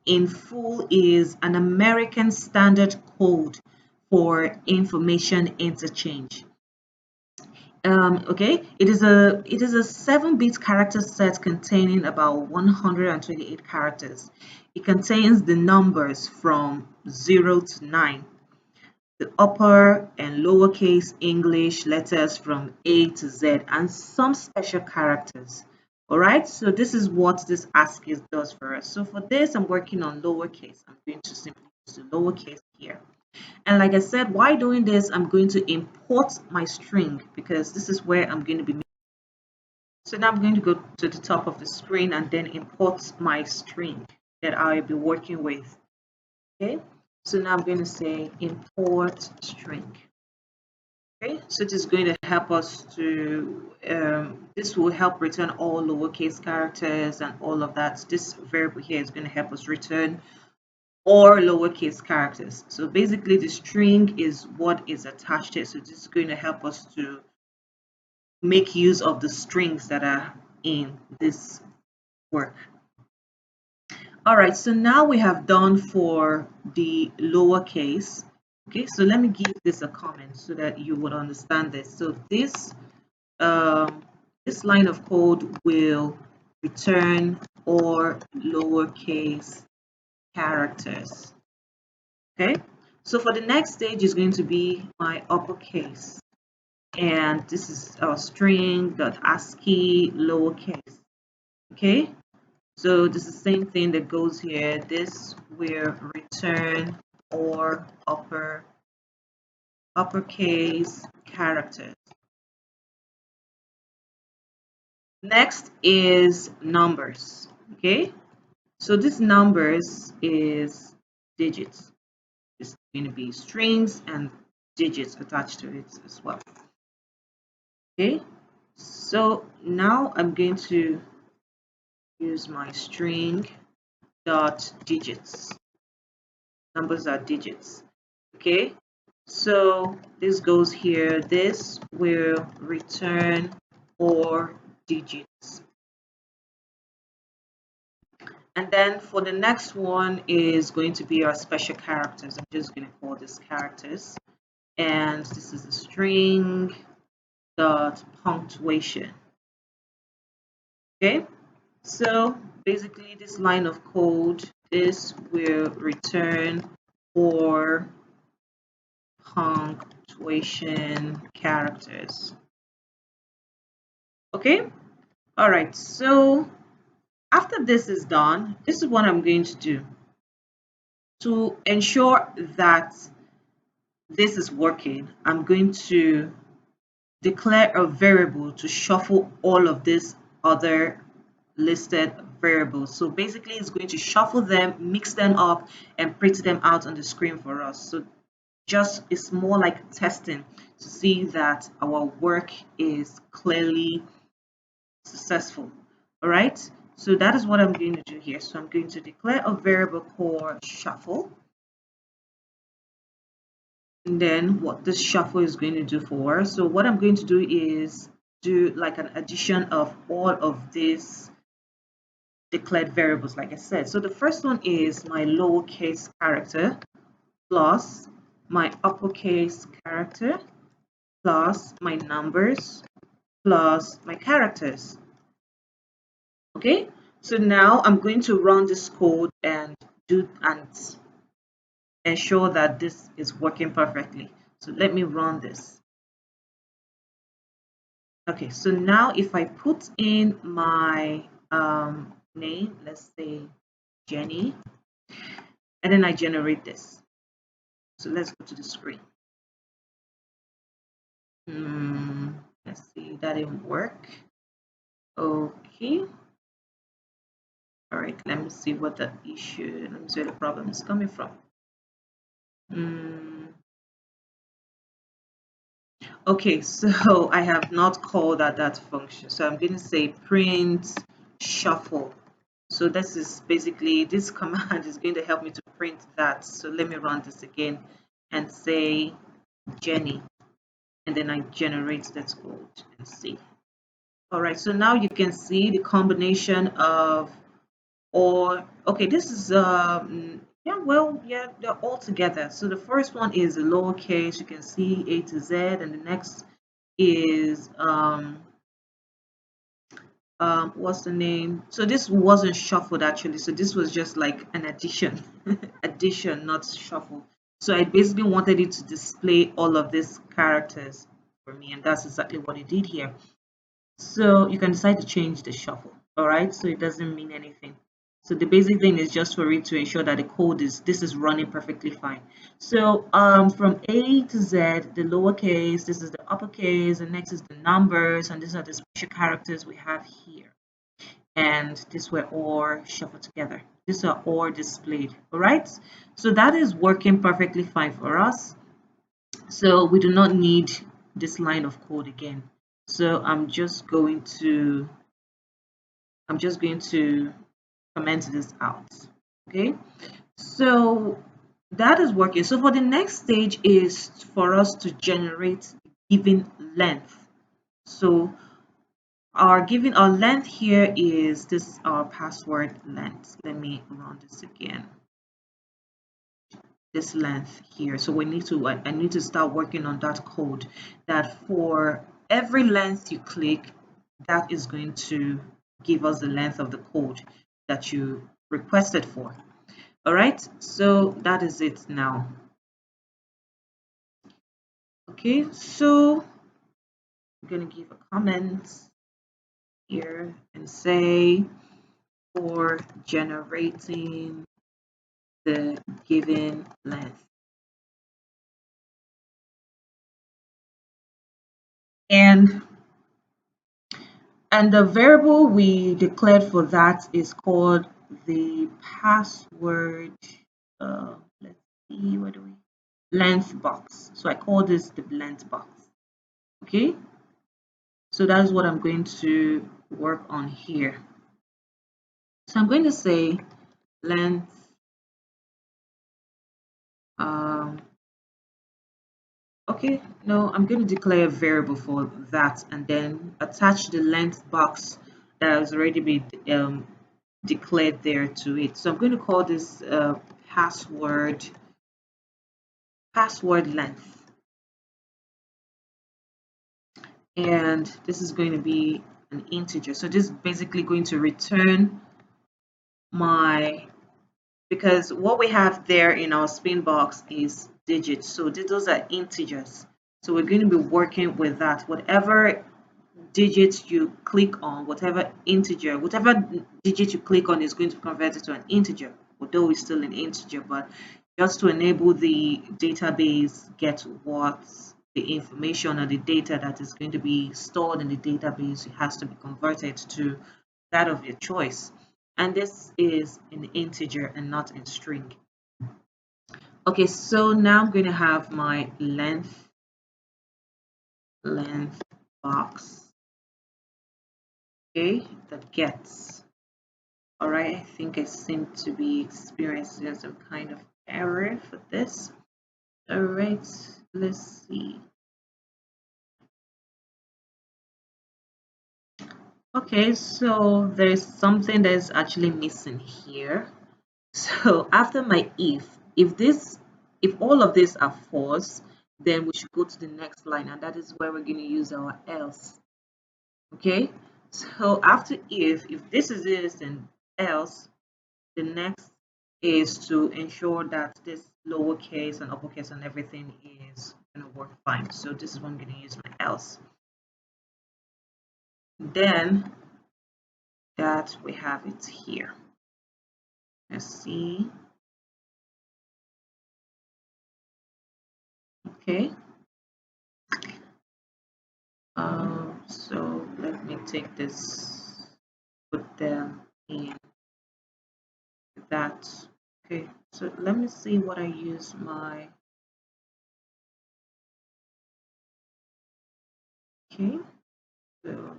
in full is an American standard code for information interchange. Okay, it is a 7-bit character set containing about 128 characters. It contains the numbers from 0 to 9, the upper and lowercase English letters from A to Z, and some special characters. All right, so this is what this ASCII does for us. So for this, I'm working on lowercase. I'm going to simply use the lowercase here. And like I said, while doing this, I'm going to import my string because this is where I'm going to be. So now I'm going to go to the top of the screen and then import my string that I'll be working with. Okay, so now I'm going to say import string. Okay, so this is going to help us to, this will help return all lowercase characters and all of that. This variable here is going to help us return all lowercase characters. So basically the string is what is attached here. So this is going to help us to make use of the strings that are in this work. All right, so now we have done for the lowercase. Okay, so let me give this a comment so that you would understand this. So this line of code will return or lowercase characters. Okay, so for the next stage is going to be my uppercase, and this is our string.ascii lowercase. Okay, so this is the same thing that goes here. This will return or uppercase characters. Next is numbers. Okay, so this numbers is digits. It's going to be strings and digits attached to it as well. Okay, so now I'm going to use my string dot digits. Numbers are digits. Okay, so this goes here. This will return or digits. And then for the next one is going to be our special characters. I'm just going to call this characters. And this is a string dot punctuation. Okay, so basically this line of code, this will return or punctuation characters. Okay, all right, so after this is done, this is what I'm going to do to ensure that this is working. I'm going to declare a variable to shuffle all of these other listed variables. So basically it's going to shuffle them, mix them up, and print them out on the screen for us. So just it's more like testing to see that our work is clearly successful. All right, so that is what I'm going to do here. So I'm going to declare a variable called shuffle, and then what this shuffle is going to do for us. So what I'm going to do is do like an addition of all of these declared variables, like I said. So the first one is my lowercase character plus my uppercase character plus my numbers plus my characters. Okay, so now I'm going to run this code and ensure that this is working perfectly. So let me run this. Okay, so now if I put in my name, let's say Jenny, and then I generate this. So let's go to the screen. Let's see, that didn't work. Okay. All right, let me see what the issue, let me see where the problem is coming from. Okay, so I have not called that function. So I'm going to say print shuffle. So this is basically, this command is going to help me to print that. So let me run this again and say Jenny, and then I generate that code and see. All right, so now you can see the combination of okay, this is yeah, well, yeah, they're all together. So the first one is lowercase, you can see A to Z, and the next is what's the name? So this wasn't shuffled actually, so this was just like an addition addition, not shuffle. So I basically wanted it to display all of these characters for me, and that's exactly what it did here. So you can decide to change the shuffle. All right, so it doesn't mean anything. So the basic thing is just for it to ensure that the code is running perfectly fine. So from A to Z, the lowercase, this is the uppercase, and next is the numbers, and these are the special characters we have here. And these were all shuffled together. These are all displayed. All right, so that is working perfectly fine for us. So we do not need this line of code again. So I'm just going to comment this out. Okay, so that is working. So for the next stage is for us to generate given length. So our length here is this our password length. Let me run this again. This length here. So I need to start working on that code that for every length you click, that is going to give us the length of the code that you requested for. All right, so that is it now. Okay, so I'm going to give a comment here and say for generating the given length. And the variable we declared for that is called the password, let's see, what do we, length box. So I call this the length box. Okay, so that's what I'm going to work on here. So I'm going to say length, okay, no, I'm going to declare a variable for that and then attach the length box that has already been declared there to it. So I'm going to call this password length, and this is going to be an integer. So this is basically going to return my, because what we have there in our spin box is digits, so those are integers. So we're going to be working with that. Whatever digits you click on, whatever digit you click on is going to convert it to an integer, although it's still an integer. But just to enable the database get what the information or the data that is going to be stored in the database, it has to be converted to that of your choice. And this is an integer and not a string. Okay, so now I'm going to have my length box. Okay, that gets. All right, I think I seem to be experiencing some kind of error for this. All right, let's see. Okay, so there's something that's actually missing here. So after my if all of these are false, then we should go to the next line, and that is where we're going to use our else. Okay, so after if this is this and else, the next is to ensure that this lowercase and uppercase and everything is going to work fine. So this is what I'm going to use my else. Then that we have it here. Let's see. Okay. So let me take this, put them in that. Okay. So let me see what I use my. Okay. So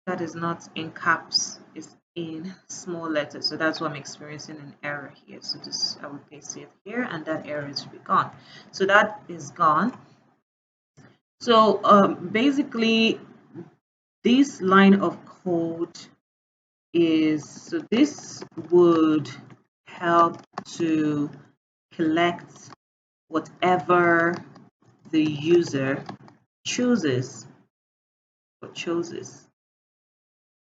that is not in caps, it's in small letters, so that's why I'm experiencing an error here. So this, I will paste it here and that error is be gone. So that is gone. So basically this line of code is, so this would help to collect whatever the user chooses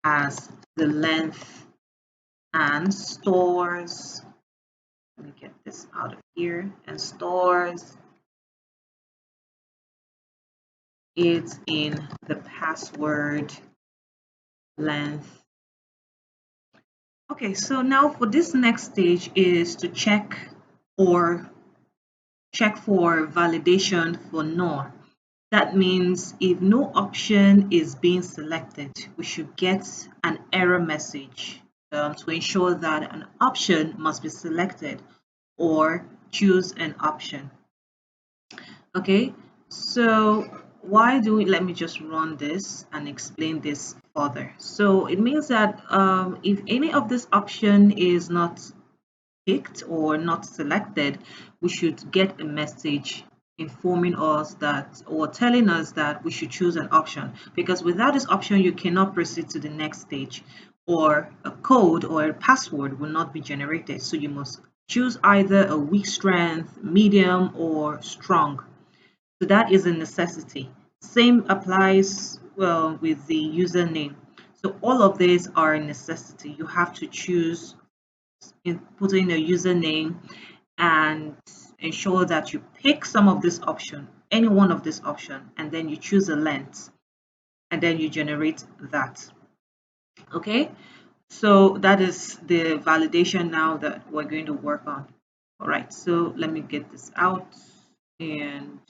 as the length, and stores, let me get this out of here, and stores it in the password length. Okay, so now for this next stage is to check for validation for null. That means if no option is being selected, we should get an error message to ensure that an option must be selected or choose an option. Okay, So why do we, let me just run this and explain this further. So it means that if any of this option is not picked or not selected, we should get a message informing us that, or telling us that we should choose an option, because without this option you cannot proceed to the next stage, or a code or a password will not be generated. So you must choose either a weak strength, medium, or strong. So that is a necessity. Same applies well with the username. So all of these are a necessity. You have to choose, put in a username, and ensure that you pick some of this option, any one of this option, and then you choose a length, and then you generate that. Okay, so that is the validation now that we're going to work on. All right, so let me get this out, and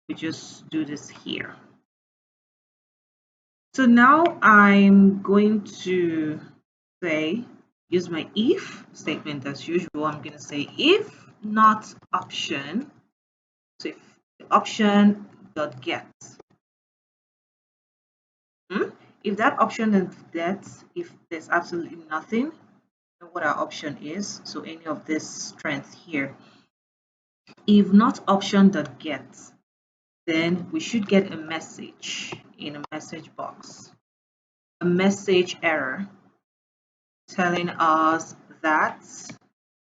we just do this here. So now I'm going to say, use my if statement as usual. I'm going to say if not option. So if the option dot get, if that option is get, if there's absolutely nothing, know what our option is. So any of this strength here. If not option dot get, then we should get a message in a message box, a message error telling us that,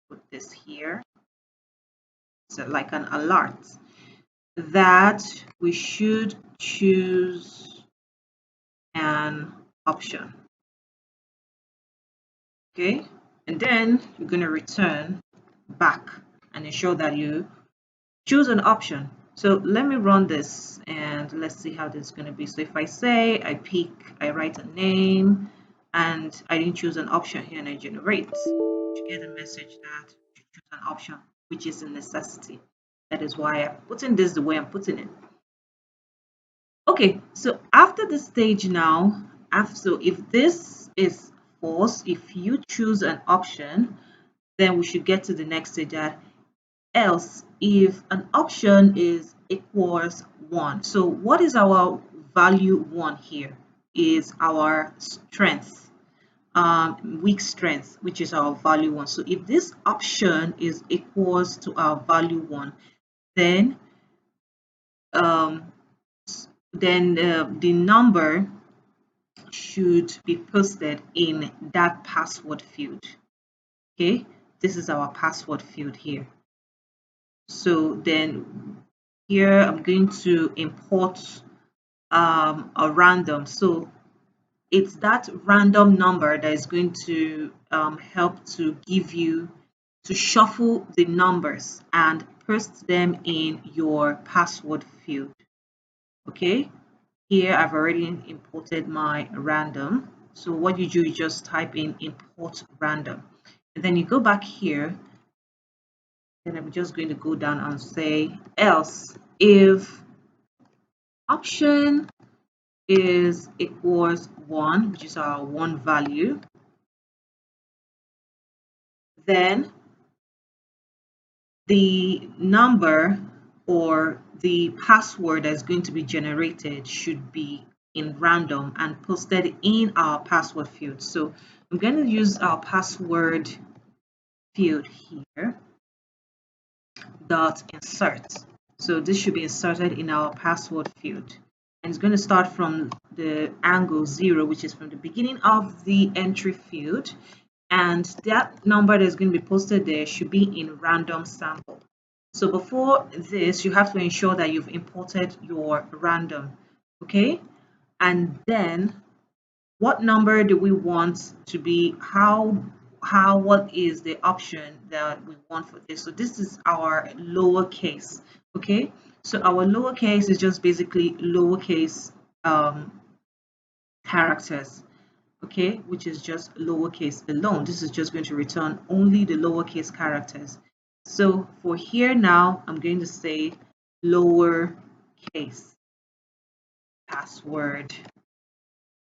put this here, so like an alert, that we should choose an option. Okay, and then you're going to return back and ensure that you choose an option. So let me run this and let's see how this is going to be. So if I say I write a name and I didn't choose an option here and I generate, you get a message that you choose an option, which is a necessity. That is why I'm putting this the way I'm putting it. Okay, so after this stage now, so if this is false, if you choose an option, then we should get to the next stage, that else if an option is equals 1. So what is our value 1 here? Is our strength, weak strength, which is our value 1. So if this option is equals to our value 1, then um, the number should be posted in that password field. Okay, this is our password field here. So then here I'm going to import a random. So it's that random number that is going to help to give you, to shuffle the numbers and post them in your password field. Okay, here I've already imported my random. So what you do is just type in import random, and then you go back here. Then I'm just going to go down and say else if option is equals 1, which is our 1 value, then the number or the password that's going to be generated should be in random and posted in our password field. So I'm going to use our password field here, dot insert. So this should be inserted in our password field. And it's going to start from the angle 0, which is from the beginning of the entry field. And that number that is going to be posted there should be in random sample. So before this, you have to ensure that you've imported your random, okay? And then what number do we want to be, what is the option that we want for this? So this is our lowercase, okay? So our lowercase is just basically lowercase characters, okay, which is just lowercase alone. This is just going to return only the lowercase characters. So for here now, I'm going to say lowercase password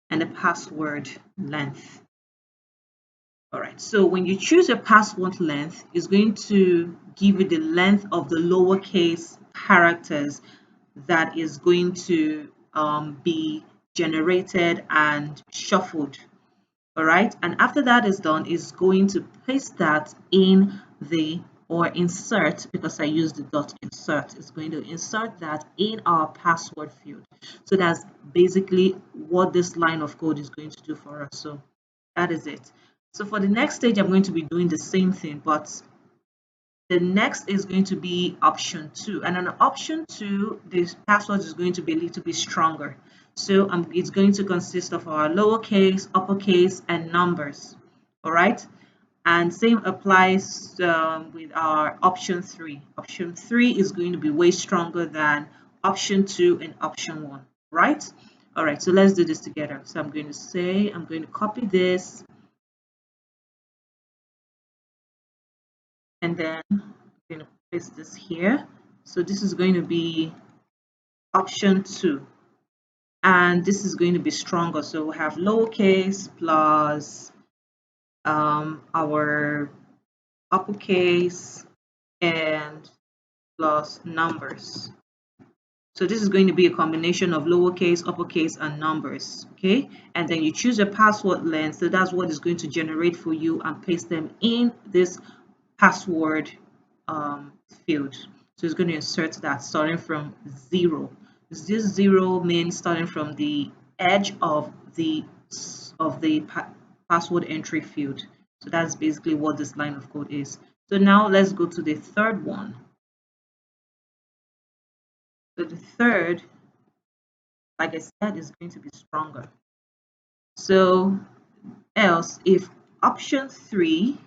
and the password length. All right, so when you choose a password length, it's going to give you the length of the lowercase characters that is going to be generated and shuffled. All right, and after that is done, is going to paste that in the, or insert, because I used the dot insert, it's going to insert that in our password field. So that's basically what this line of code is going to do for us. So that is it. So for the next stage, I'm going to be doing the same thing, but the next is going to be option 2, and on option 2 this password is going to be a little bit stronger. So it's going to consist of our lowercase, uppercase, and numbers. All right, and same applies with our option 3. Option 3 is going to be way stronger than option 2 and option 1, right? All right, so let's do this together. So I'm going to copy this, and then I'm going to paste this here. So this is going to be option 2, and this is going to be stronger. So we have lowercase plus our uppercase and plus numbers. So this is going to be a combination of lowercase, uppercase, and numbers, okay? And then you choose your password length. So that's what is going to generate for you, and paste them in this password field. So it's going to insert that starting from 0. This 0 means starting from the edge of the password entry field. So that's basically what this line of code is. So now let's go to the third one. So the third, like I said, is going to be stronger. So else, if option 3,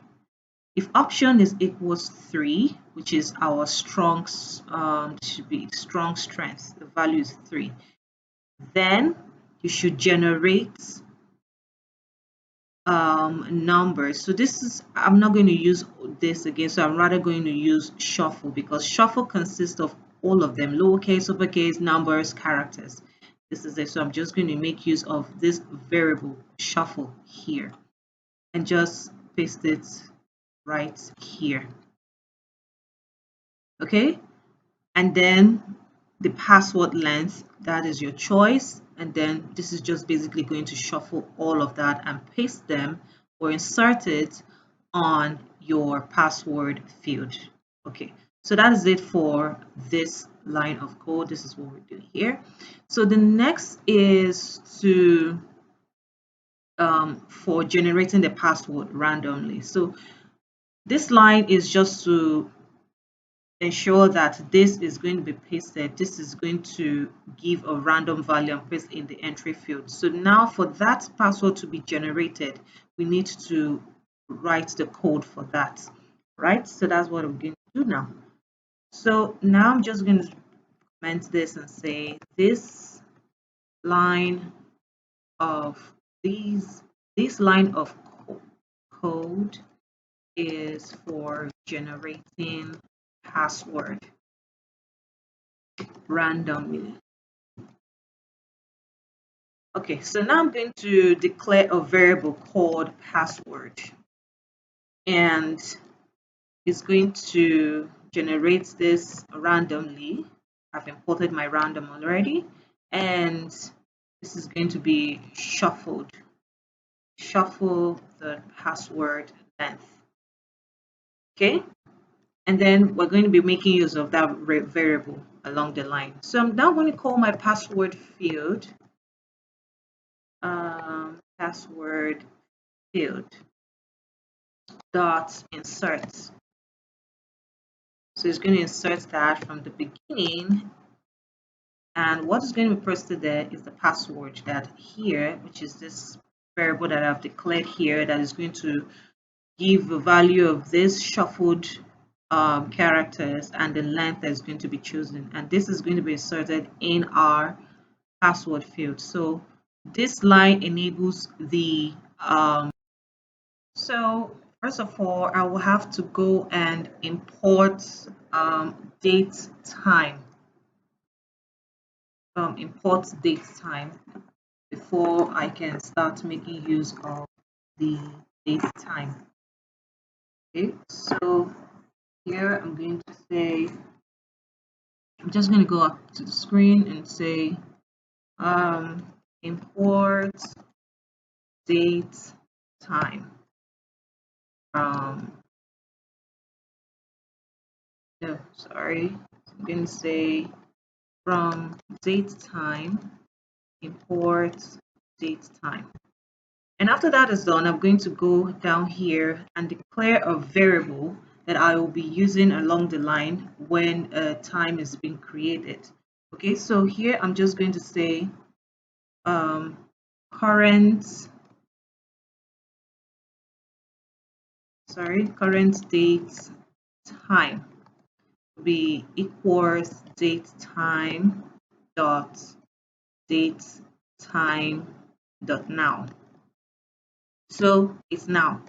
if option is equals 3, which is our strong, should be strong strength, the value is 3, then you should generate numbers. So this is, I'm not going to use this again, so I'm rather going to use shuffle, because shuffle consists of all of them: lowercase, uppercase, numbers, characters. This is it. So I'm just going to make use of this variable shuffle here and just paste it right here. Okay, and then the password length, that is your choice, and then this is just basically going to shuffle all of that and paste them or insert it on your password field. Okay, so that is it for this line of code. This is what we're doing here. So the next is to for generating the password randomly. So this line is just to ensure that this is going to be pasted. This is going to give a random value and paste in the entry field. So now for that password to be generated, we need to write the code for that, right? So that's what I'm going to do now. So now I'm just going to comment this and say this line of this line of code is for generating password randomly. Okay, so now I'm going to declare a variable called password, and it's going to generate this randomly. I've imported my random already, and this is going to be shuffled. Shuffle the password length. Okay, and then we're going to be making use of that variable along the line. So I'm now going to call my password field password field dot insert. So it's going to insert that from the beginning, and what is going to be posted there is the password that here, which is this variable that I've declared here, that is going to give the value of this shuffled characters and the length that is going to be chosen, and this is going to be inserted in our password field. So this line enables the so first of all, I will have to go and import date time. Import date time before I can start making use of the date time. Okay, so here I'm going to say I'm just going to go up to the screen and say import date time from, no, sorry, I'm going to say from date time, import date time. And after that is done, I'm going to go down here and declare a variable that I will be using along the line when time is being created. Okay, so here I'm just going to say current date time be equals date time dot date time dot now. So it's now.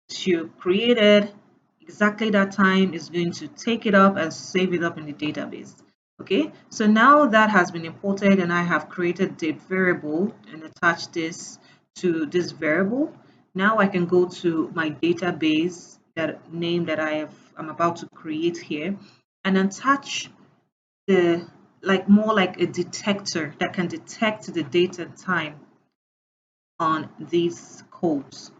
You created exactly that time is going to take it up and save it up in the database. Okay, so now that has been imported and I have created the variable and attached this to this variable. Now I can go to my database, that name that I'm about to create here, and attach the more like a detector that can detect the date and time on these codes,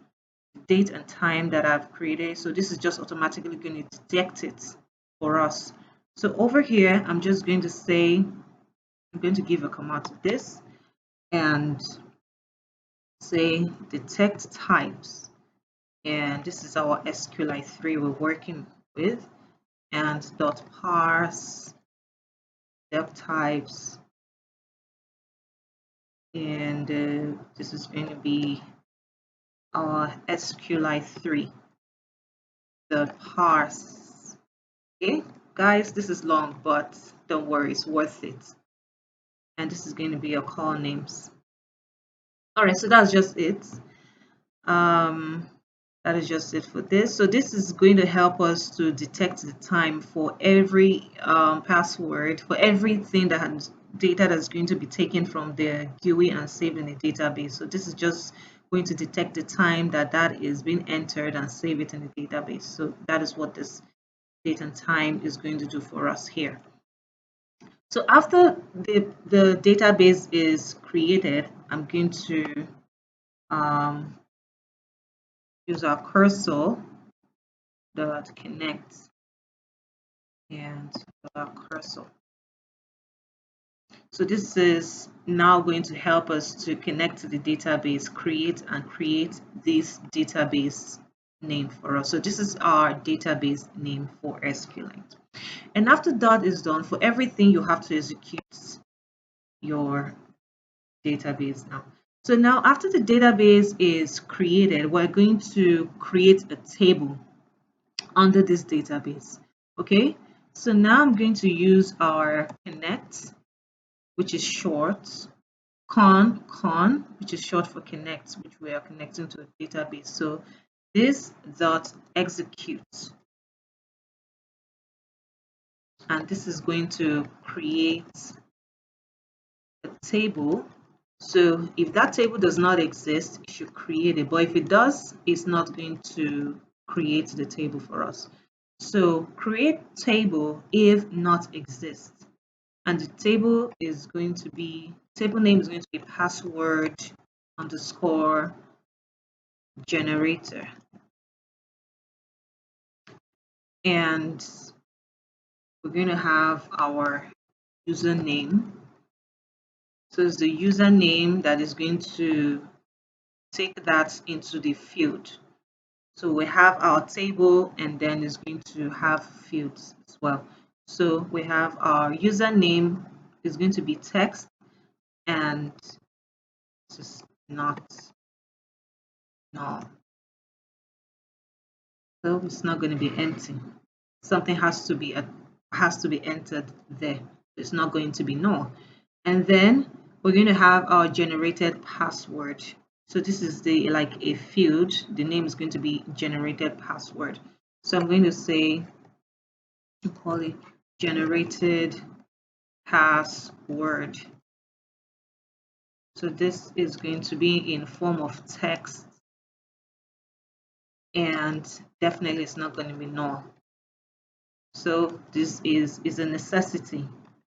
date and time that I've created. So this is just automatically going to detect it for us. So over here, I'm just going to say, I'm going to give a command to this and say detect types. And this is our SQlite 3 we're working with, and dot parse depth types. And this is going to be our SQlite 3 dot parse. Okay, guys, this is long, but don't worry, it's worth it. And this is going to be your call names. All right, so that's just it. That is just it for this. So this is going to help us to detect the time for every password, for everything that has data that's going to be taken from the GUI and saved in the database. So this is just going to detect the time that is being entered and save it in the database. So that is what this date and time is going to do for us here. So after the database is created, I'm going to use our cursor dot connect and our cursor. So this is now going to help us to connect to the database, create this database name for us. So this is our database name for SQlite. And after that is done, for everything you have to execute your database now. So now after the database is created, we're going to create a table under this database. Okay, so now I'm going to use our connect, which is short, con, which is short for connect, which we are connecting to a database. So this dot execute, and this is going to create a table. So if that table does not exist, it should create it. But if it does, it's not going to create the table for us. So create table if not exist. And the table is going to be, table name is going to be password underscore generator. And we're going to have our username. So it's the username that is going to take that into the field. So we have our table and then it's going to have fields as well. So we have our username is going to be text, and this is not null. So it's not going to be empty. Something has to be entered there. It's not going to be null. And then we're going to have our generated password. So this is the a field. The name is going to be generated password. So I'm going to say, call it generated password. So this is going to be in form of text, and definitely it's not going to be null. So this is a necessity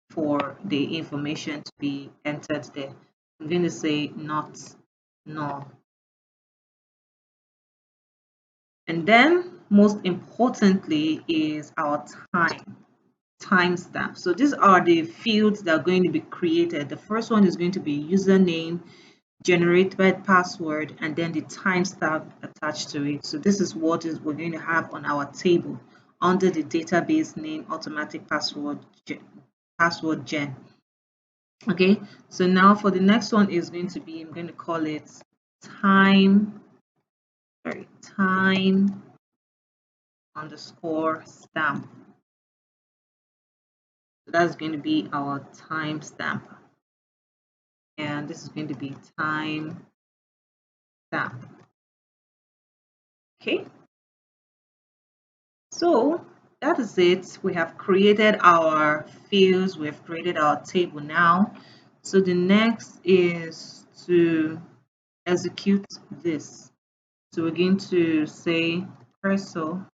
for the information to be entered there. I'm going to say not null. And then most importantly is our timestamp. So these are the fields that are going to be created. The first one is going to be username, generated password, and then the timestamp attached to it. So this is what we're going to have on our table under the database name automatic password gen. Okay, so now for the next one is going to be, I'm going to call it time underscore stamp. So that's going to be our timestamp, and this is going to be time stamp. Okay, so that is it. We have created our fields, we have created our table now. So the next is to execute this. So we're going to say cursor,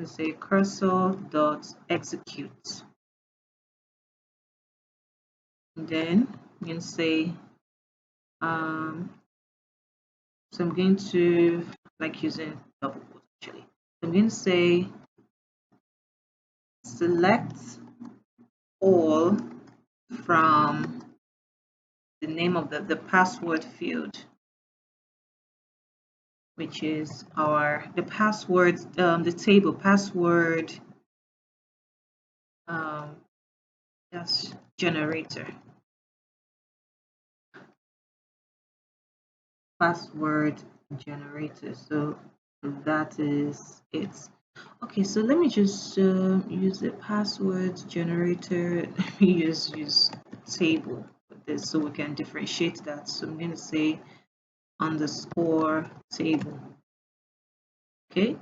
say cursor dot execute. And then I'm going to say so I'm going to like using double quotes actually. So I'm going to say select all from the name of the password field, which is the password, the table password that's generator. Password generator. So that is it. Okay, so let me just use the password generator. Let me just use table for this so we can differentiate that. So I'm going to say underscore table. Okay,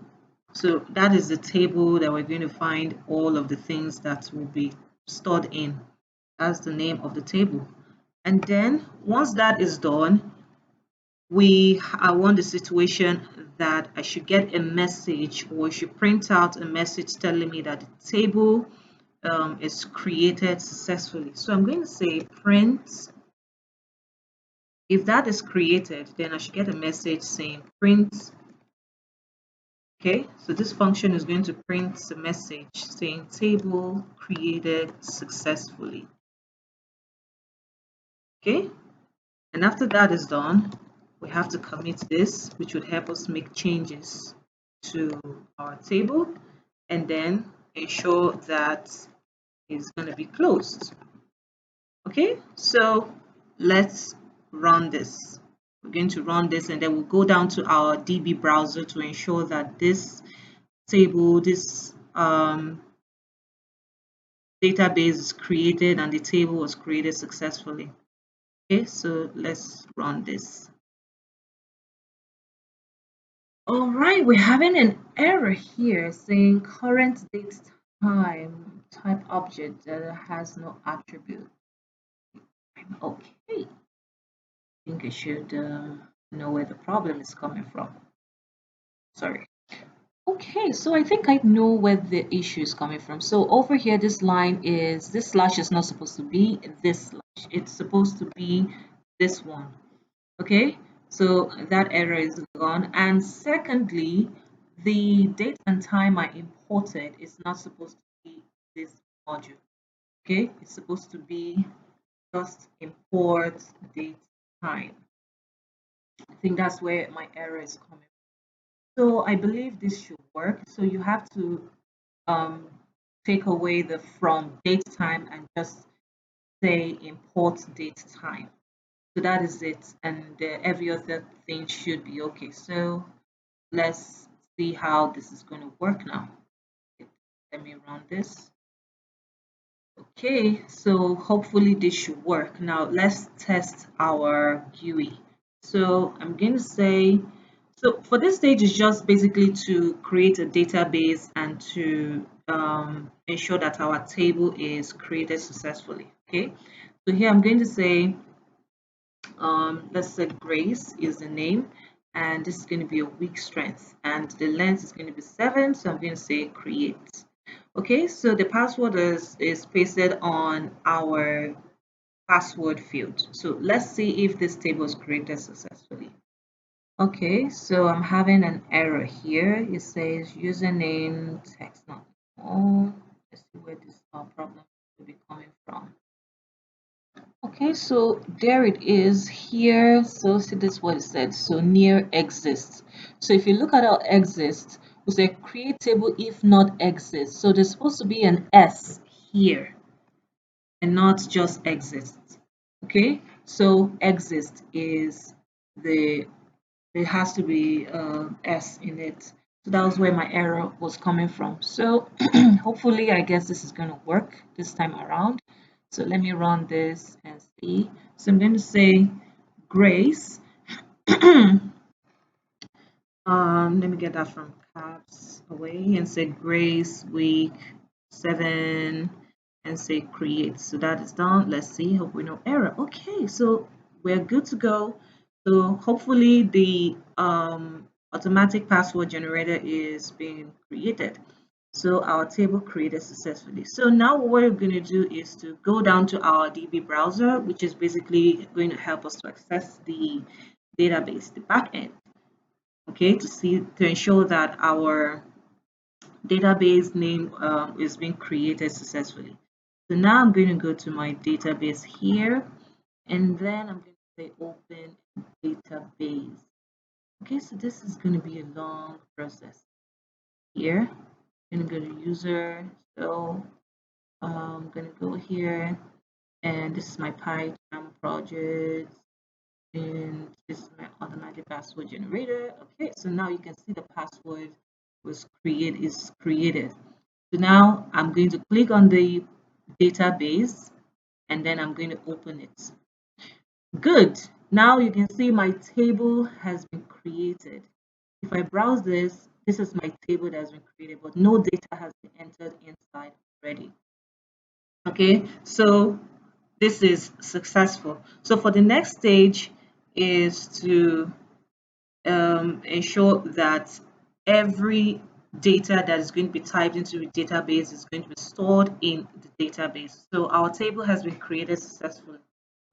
so that is the table that we're going to find all of the things that will be stored in. That's the name of the table. And then once that is done, I want the situation that I should get a message, or I should print out a message telling me that the table is created successfully. So I'm going to say print. If that is created, then I should get a message saying print. Okay, so this function is going to print a message saying table created successfully. Okay, and after that is done, we have to commit this, which would help us make changes to our table and then ensure that it's going to be closed. Okay, so let's run this. We're going to run this and then we'll go down to our DB browser to ensure that this table, this database is created and the table was created successfully. Okay, so let's run this. All right, we're having an error here saying current date time type object that has no attribute. Okay, I think I should know where the problem is coming from. Sorry. Okay, so I think I know where the issue is coming from. So over here, this slash is not supposed to be this slash. It's supposed to be this one. Okay, so that error is gone. And secondly, the date and time I imported is not supposed to be this module. Okay, it's supposed to be just import date time. I think that's where my error is coming from. So I believe this should work. So you have to take away the from date time and just say import date time. So that is it, and every other thing should be okay. So let's see how this is going to work now. Let me run this. Okay, so hopefully this should work. Now let's test our GUI. So I'm going to say, so for this stage is just basically to create a database and to ensure that our table is created successfully. Okay, so here I'm going to say let's say Grace is the name, and this is going to be a weak strength, and the length is going to be 7, so I'm going to say create. Okay, so the password is pasted on our password field. So let's see if this table is created successfully. Okay, so I'm having an error here. It says username text not all. Let's see where this problem will be coming from. Okay, so there it is here. So see this is what it said. So near exists. So if you look at our exists, we say create table if not exists. So there's supposed to be an S here and not just exists. Okay, so exist is the there has to be S in it. So that was where my error was coming from. So hopefully, I guess this is going to work this time around. So let me run this and see. So I'm going to say Grace. Let me get that from caps away and say Grace week 7 and say create. So that is done. Let's see. Hope we no error. Okay, so we're good to go. So hopefully the automatic password generator is being created. So our table created successfully. So now what we're going to do is to go down to our DB browser, which is basically going to help us to access the database, the backend. Okay, to ensure that our database name is being created successfully. So now I'm going to go to my database here, and then I'm going to say open database. Okay, so this is going to be a long process. Here, I'm going to go to user. So I'm going to go here, and this is my PyCharm project, and this is my automatic password generator. Okay, so now you can see the password is created. So now I'm going to click on the database and then I'm going to open it. Good. Now you can see my table has been created. If I browse this, this is my table that has been created, but no data has been entered inside already. Okay, so this is successful. So for the next stage is to ensure that every data that is going to be typed into the database is going to be stored in the database. So our table has been created successfully.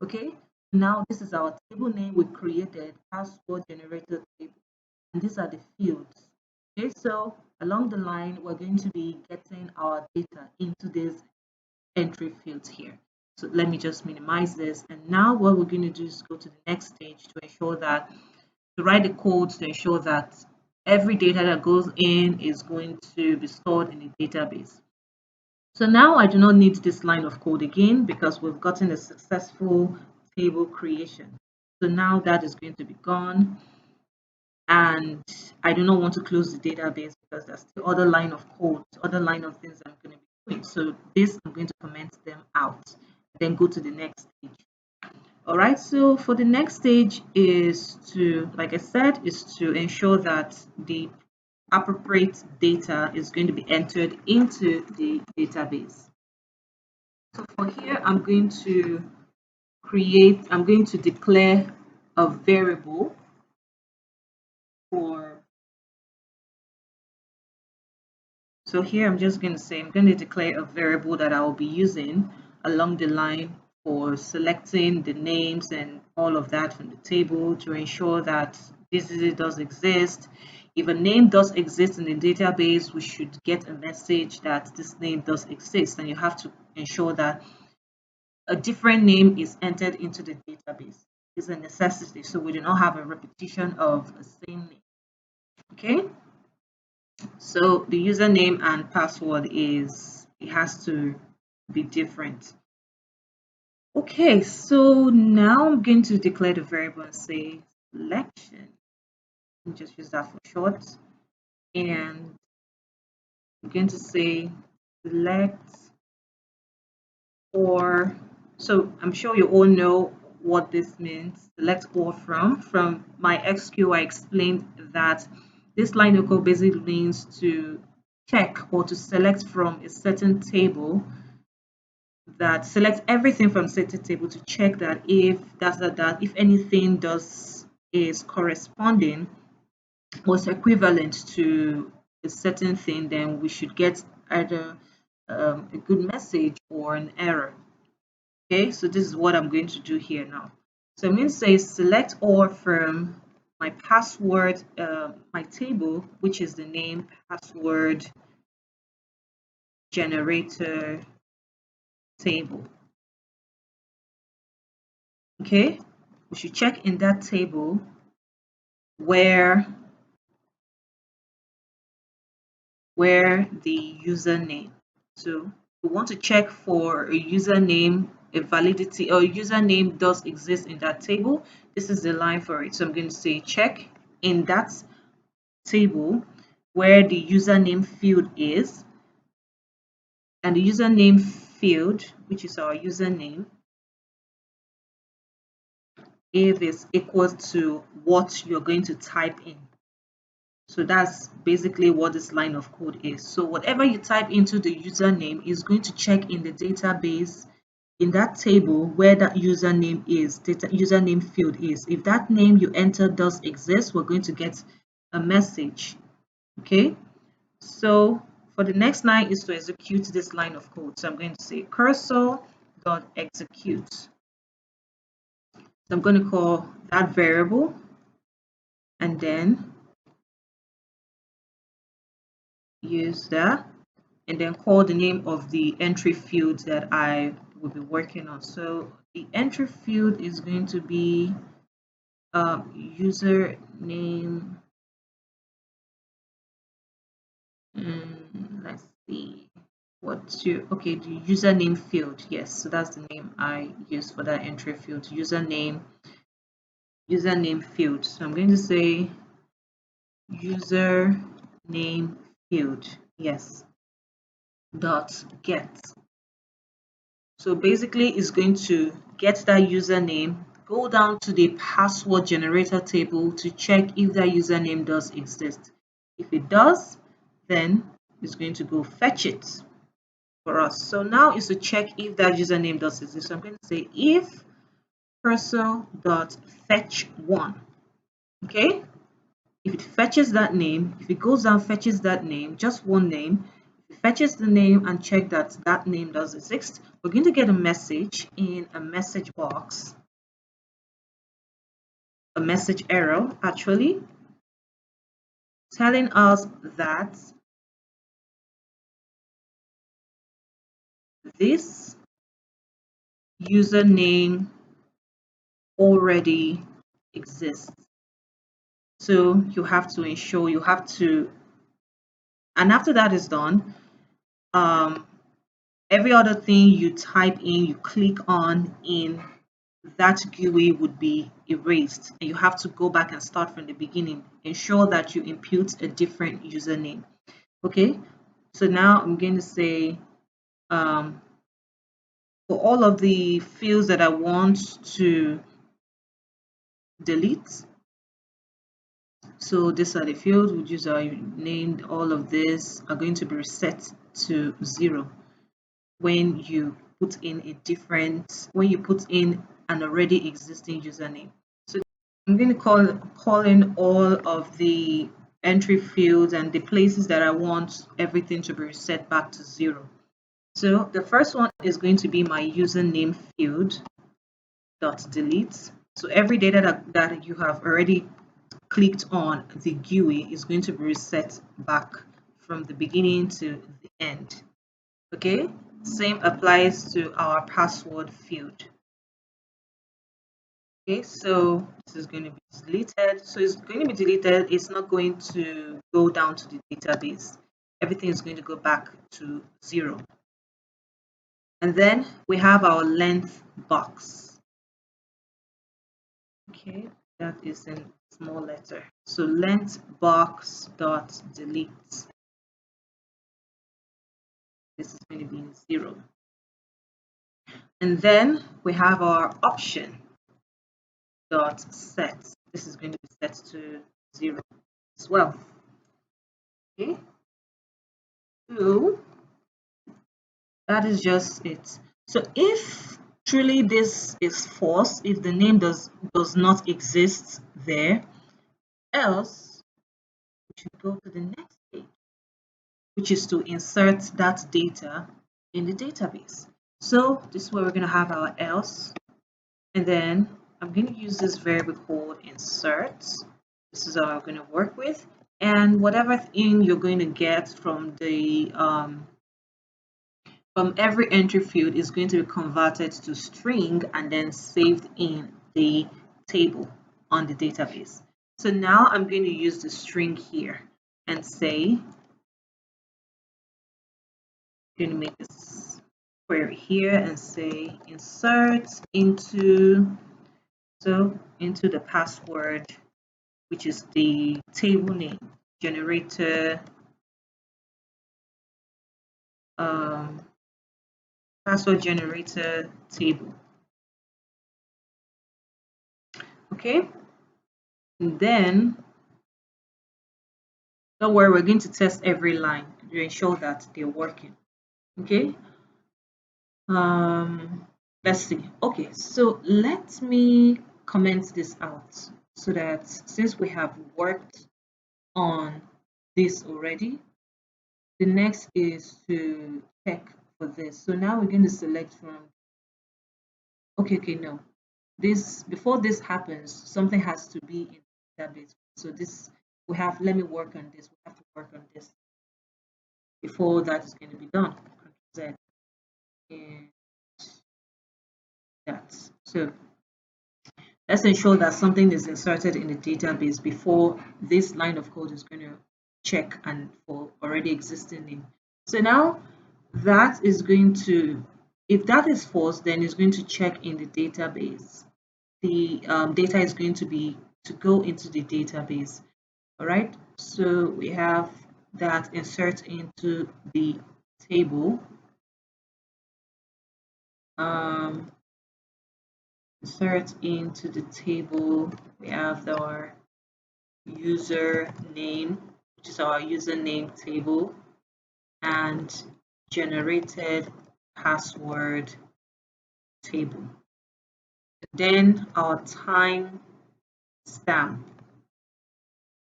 Okay, now this is our table name we created, password generated table, and these are the fields. Okay, so along the line, we're going to be getting our data into these entry fields here. So let me just minimize this. And now what we're going to do is go to the next stage to ensure that to write the code to ensure that every data that goes in is going to be stored in the database. So now I do not need this line of code again because we've gotten a successful table creation. So now that is going to be gone. And I do not want to close the database because there's the other line of code, other line of things I'm going to be doing. So this, I'm going to comment them out, then go to the next stage. All right, so for the next stage is to, like I said, is to ensure that the appropriate data is going to be entered into the database. So for here, I'm going to declare a variable for, so here I'm just going to say, I'm going to declare a variable that I will be using along the line for selecting the names and all of that from the table to ensure that this does exist. If a name does exist in the database, we should get a message that this name does exist, and you have to ensure that a different name is entered into the database. It's a necessity, so we do not have a repetition of the same name. Okay, so the username and password it has to be different. Okay, so now I'm going to declare the variable and say selection. Let me just use that for short. And I'm going to say select or, so I'm sure you all know what this means. Select or from my SQlite, I explained that this line of code basically means to check or to select from a certain table, that select everything from certain table to check that if if anything does is corresponding or is equivalent to a certain thing, then we should get either a good message or an error. Okay, so this is what I'm going to do here now. So I'm going to say select all from my password, my table, which is the name password generator table. Okay, we should check in that table where the username. So we want to check for a username, a validity or username does exist in that table. This is the line for it. So I'm going to say check in that table where the username field is, and the username field, which is our username, if it's equal to what you're going to type in. So that's basically what this line of code is. So whatever you type into the username is going to check in the database in that table where that username is, username field is. If that name you enter does exist, we're going to get a message. Okay, so for the next line is to execute this line of code. So I'm going to say cursor.execute. So I'm going to call that variable and then use that and then call the name of the entry field that I will be working on. So the entry field is going to be username. Let's see what's your okay, the username field. Yes, so that's the name I use for that entry field, username field. So I'm going to say username field, yes, dot get. So basically it's going to get that username, go down to the password generator table to check if that username does exist. If it does, then it's going to go fetch it for us. So now is to check if that username does exist. So I'm going to say if cursor.fetch1. Okay, if it fetches that name, if it goes down, fetches that name, just one name, if it fetches the name and check that that name does exist, we're going to get a message in a message box, a message error actually, telling us that this username already exists. So you have to ensure you have to, and after that is done, every other thing you type in, you click on in that GUI would be erased, and you have to go back and start from the beginning. Ensure that you input a different username. Okay, so now I'm going to say for all of the fields that I want to delete. So these are the fields which is named. All of this are going to be reset to 0 when you put in an already existing username. So I'm going to call in all of the entry fields and the places that I want everything to be reset back to 0. So the first one is going to be my username field dot delete. So every data that you have already clicked on the GUI is going to be reset back from the beginning to the end. Okay, same applies to our password field. Okay, so this is going to be deleted. So it's going to be deleted. It's not going to go down to the database. Everything is going to go back to 0. And then we have our length box. Okay, that is in small letter. So length box dot delete. This is going to be 0. And then we have our option dot set. This is going to be set to 0 as well. Okay, so that is just it. So if truly this is false, if the name does not exist there, else we should go to the next page, which is to insert that data in the database. So this is where we're going to have our else, and then I'm going to use this variable called insert. This is how I'm going to work with, and whatever thing you're going to get from the from every entry field is going to be converted to string and then saved in the table on the database. So now I'm going to use the string here and say, I'm going to make this query here and say insert into the password, which is the table name generator, password generator table. Okay, and then don't worry, we're going to test every line to ensure that they're working. Okay, let's see. Okay, so let me comment this out so that since we have worked on this already, the next is to check for this. So now we're going to select from, okay, no, this, before this happens, something has to be in the database. So this, we have, let me work on this, we have to work on this before that is going to be done. Control Z and that. So let's ensure that something is inserted in the database before this line of code is going to check and for already existing name. So now that is going to, if that is false, then it's going to check in the database. The data is going to be to go into the database. All right, so we have that insert into the table. Insert into the table, we have our user name, which is our username table, and generated password table. Then our time stamp,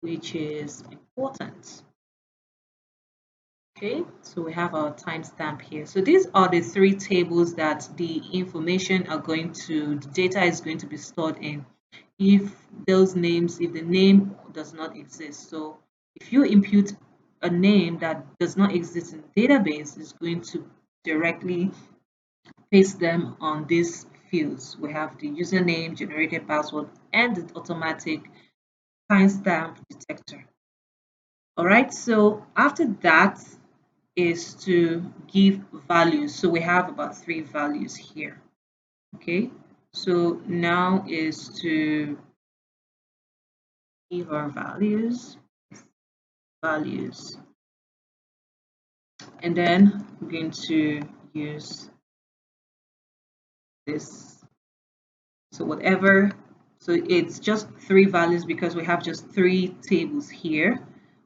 which is important. Okay, so we have our timestamp here. So these are the three tables that the information are going to, the data is going to be stored in if those names, if the name does not exist. So if you impute a name that does not exist in the database, it's going to directly paste them on these fields. We have the username, generated password, and the automatic timestamp detector. All right, so after that is to give values. So we have about 3 values here. Okay, so now is to give our values, and then we're going to use this. So whatever, so it's just 3 values because we have just 3 tables here,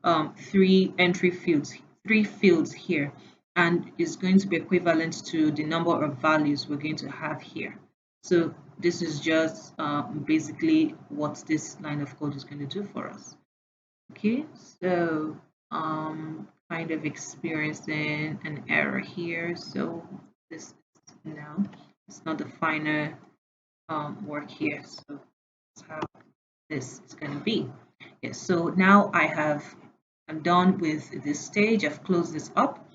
3 entry fields, 3 fields here, and it's going to be equivalent to the number of values we're going to have here. So this is just basically what this line of code is going to do for us. Okay, so kind of experiencing an error here. So this is now, it's not the final work here. So that's how this is going to be. Yes, so now I'm done with this stage. I've closed this up.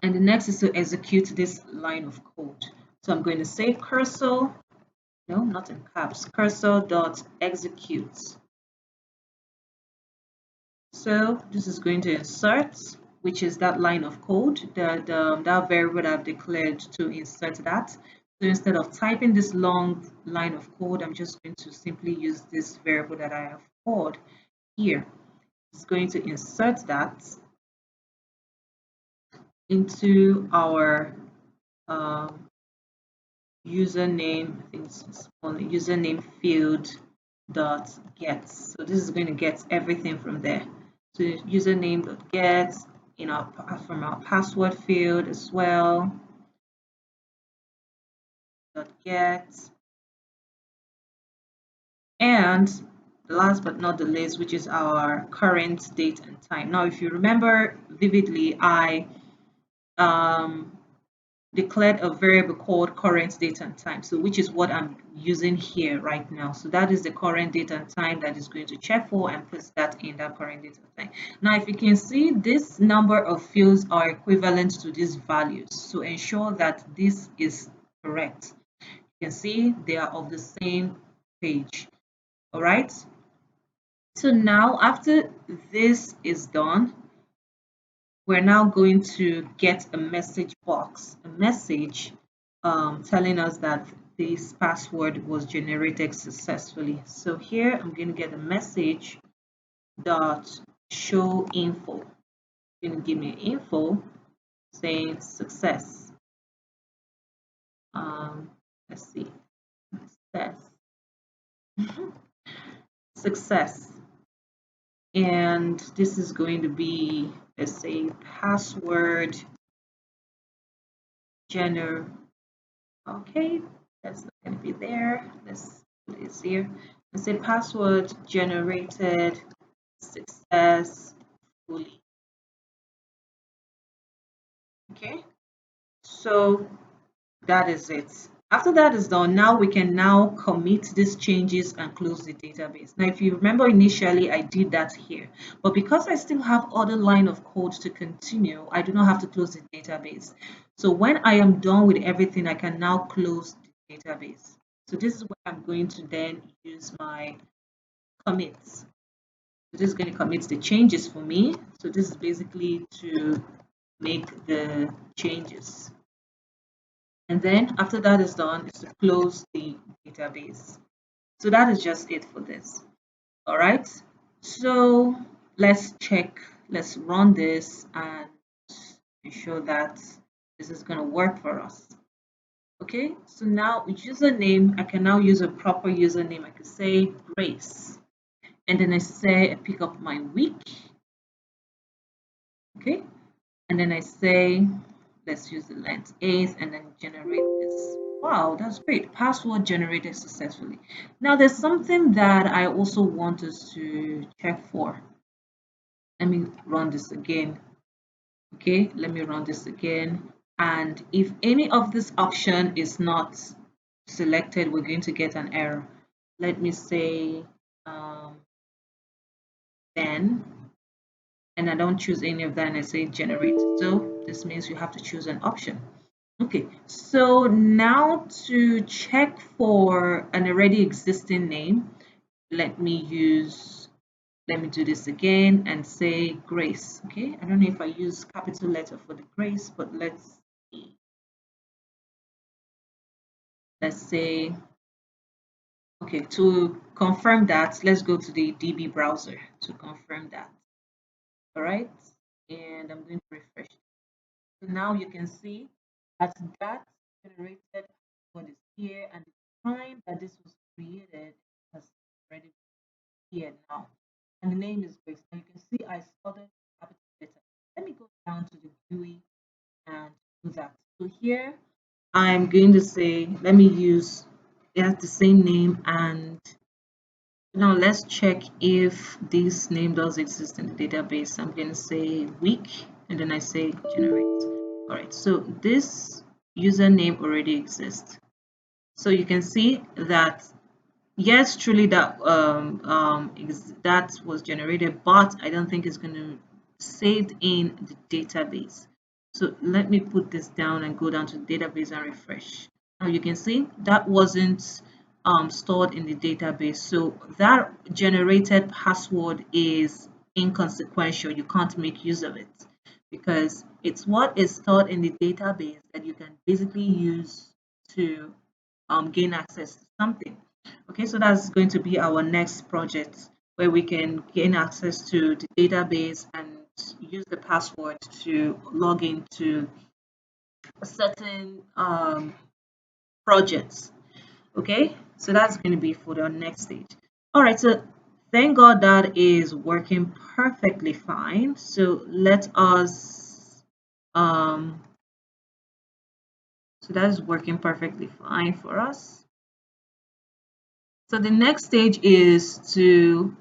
And the next is to execute this line of code. So I'm going to say cursor, no, not in caps, cursor.execute. So this is going to insert, which is that line of code, that variable that I've declared to insert that. So instead of typing this long line of code, I'm just going to simply use this variable that I have called here. It's going to insert that into our username, I think it's on username field dot get. So this is going to get everything from there. So username dot get in our from our password field as well. get, and last but not the least, which is our current date and time. Now, if you remember vividly, I declared a variable called current date and time, so which is what I'm using here right now. So that is the current date and time that is going to check for and puts that in that current date and time. Now, if you can see, this number of fields are equivalent to these values, so ensure that this is correct. You can see they are of the same page. All right, so now after this is done, we're now going to get a message box, a message telling us that this password was generated successfully. So here I'm going to get a message dot show info. It's going to give me info saying success. Let's see, success, success, and this is going to be, let's say, password gener. Okay, that's not going to be there. Let's put this here. Let's say password generated successfully. Okay, so that is it. After that is done, now we can now commit these changes and close the database. Now, if you remember initially, I did that here, but because I still have other line of code to continue, I do not have to close the database. So when I am done with everything, I can now close the database. So this is where I'm going to then use my commits. So this is going to commit the changes for me. So this is basically to make the changes. And then after that is done, is to close the database. So that is just it for this. All right. So let's check, let's run this and ensure that this is going to work for us. Okay, so now username, I can now use a proper username. I could say Grace, and then I say I pick up my week. Okay, and then I say let's use the length 8 and then generate this. Wow, that's great. Password generated successfully. Now there's something that I also want us to check for. Let me run this again. Okay, let me run this again. And if any of this option is not selected, we're going to get an error. Let me say then, and I don't choose any of that, and I say generate. So this means you have to choose an option. Okay, so now to check for an already existing name, let me do this again and say Grace. Okay, I don't know if I use capital letter for the Grace, but let's see. Let's say, okay, to confirm that, let's go to the DB browser to confirm that. All right, and I'm going to refresh. So now you can see that generated what is here, and the time that this was created has already been here now. And the name is Grace. Now you can see I started capital letter. Let me go down to the GUI and do that. So here I'm going to say, let me use, it has the same name, and now let's check if this name does exist in the database. I'm going to say week, and then I say generate. All right, so this username already exists. So you can see that yes, truly that that was generated, but I don't think it's going to saved in the database. So let me put this down and go down to the database and refresh. Now you can see that wasn't stored in the database. So that generated password is inconsequential. You can't make use of it because it's what is stored in the database that you can basically use to gain access to something. Okay, so that's going to be our next project where we can gain access to the database and use the password to log into certain projects. Okay, so that's going to be for the next stage. All right, so thank God that is working perfectly fine. So let us So that is working perfectly fine for us. So the next stage is to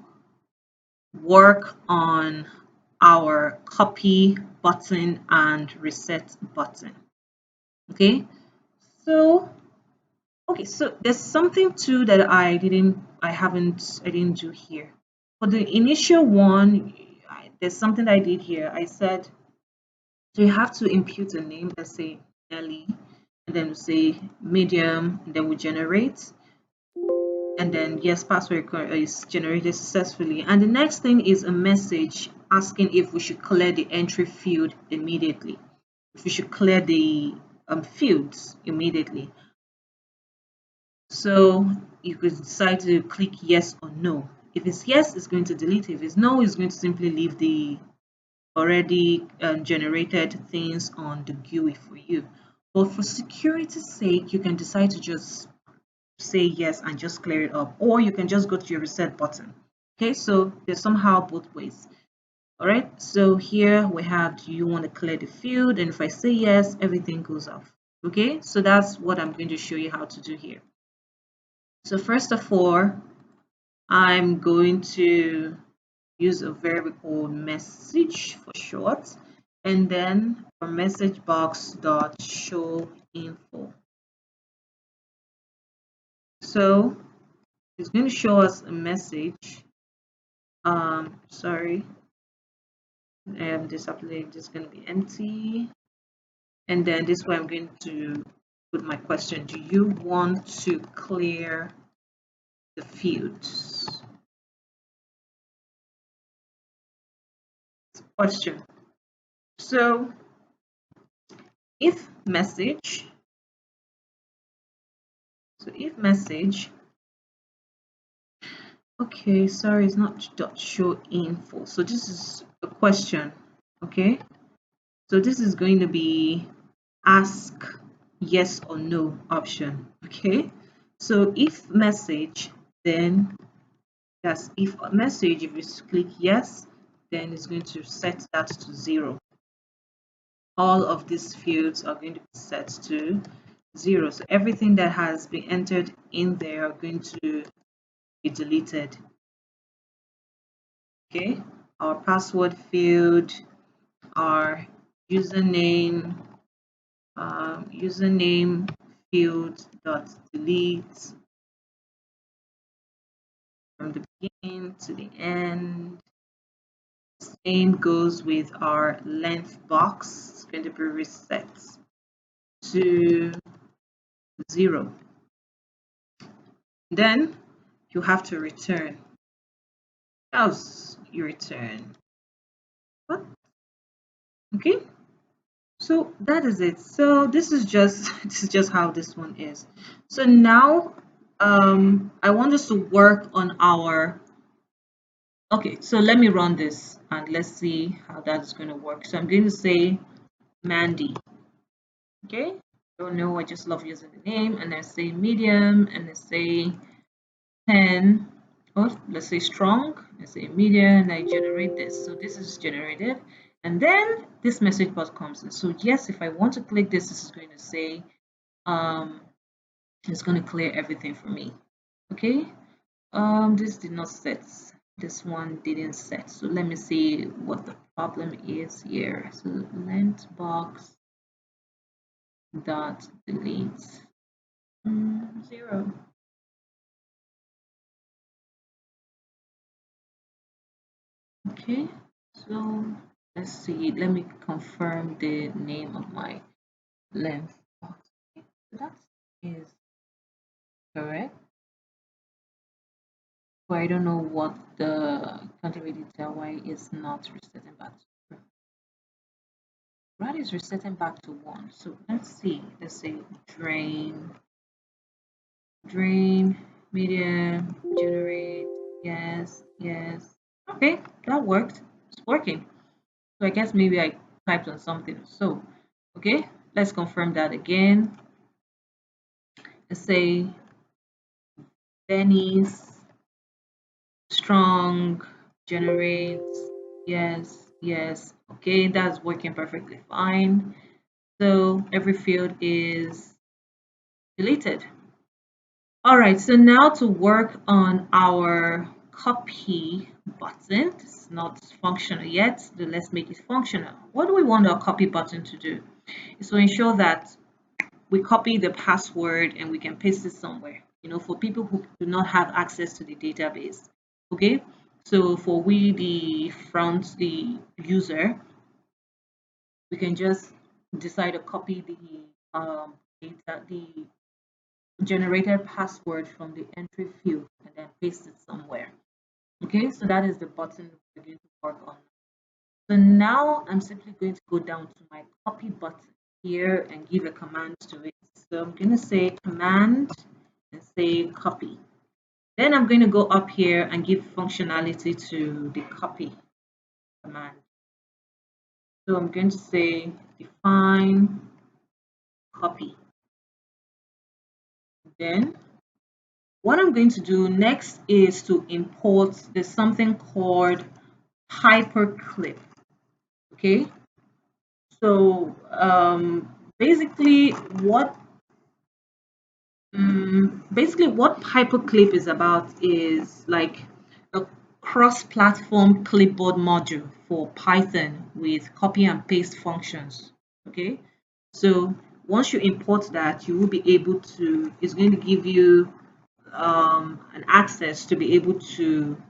work on our copy button and reset button. Okay, so so there's something too that I didn't do here. For the initial one, there's something I did here. I said, so you have to impute a name, let's say Nelly, and then we say medium, and then we generate, and then yes, password is generated successfully. And the next thing is a message asking if we should clear the entry field immediately, if we should clear the fields immediately. So you could decide to click yes or no. If it's yes, it's going to delete it. If it's no, it's going to simply leave the already generated things on the GUI for you. But for security's sake, you can decide to just say yes and just clear it up, or you can just go to your reset button. Okay, so there's somehow both ways. All right, so here we have, do you want to clear the field? And if I say yes, everything goes off. Okay, so that's what I'm going to show you how to do here. So first of all, I'm going to use a variable called message for short, and then for message box dot show info. So it's going to show us a message. Sorry, this application is going to be empty, and then this way I'm going to put my question. Do you want to clear the fields? Question. So if message, okay, sorry, it's not dot show info. So this is a question. Okay, so this is going to be ask yes or no option. Okay, so if message, then that's if message, if you click yes, then it's going to set that to 0. All of these fields are going to be set to 0. So everything that has been entered in there are going to be deleted. Okay, our password field, our username, username field dot delete from the beginning to the end. Same goes with our length box. It's going to be reset to 0. Then you have to return. Else you return. What? Okay. So that is it. So this is just how this one is. So now I want us to work on our, okay, so let me run this and let's see how that's going to work. So I'm going to say Mandy. Okay, don't know, I just love using the name, and I say medium, and I say 10, or let's say strong, I say medium, and I generate this. So this is generated, and then this message box comes in. So yes, if I want to click this, this is going to say it's going to clear everything for me. Okay, this did not set, this one didn't set, so let me see what the problem is here. So length box dot delete 0. Okay, so let's see, let me confirm the name of my length box. Okay, so that is correct, but I don't know what the, can't really tell why it's not resetting back to, right, is resetting back to 1. So let's see, let's say drain medium, generate, yes, yes. Okay, that worked, it's working. So I guess maybe I typed on something. So okay, let's confirm that again. Let's say Dennis strong generates, yes, yes. Okay, that's working perfectly fine. So every field is deleted. All right, so now to work on our copy button. It's not functional yet, so let's make it functional. What do we want our copy button to do? Is to ensure that we copy the password and we can paste it somewhere, for people who do not have access to the database. Okay, so for we, the user, we can just decide to copy the generated password from the entry field and then paste it somewhere. Okay, so that is the button we're going to work on. So now I'm simply going to go down to my copy button here and give a command to it. So I'm going to say command and say copy. Then I'm going to go up here and give functionality to the copy command. So I'm going to say define copy. Then what I'm going to do next is to import, there's something called hyperclip. Okay, so basically what hyperclip is about is like a cross-platform clipboard module for Python with copy and paste functions. Okay, so once you import that, you will be able to, it's going to give you an access to be able to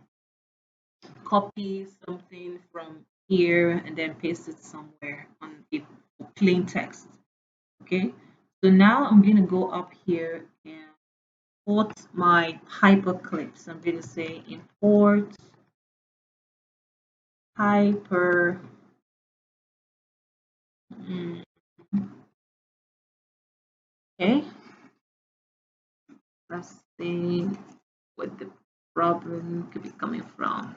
copy something from here and then paste it somewhere on a plain text. Okay, so now I'm going to go up here and import my hyperclips. I'm going to say import hyper. Okay, let's see what the problem could be coming from.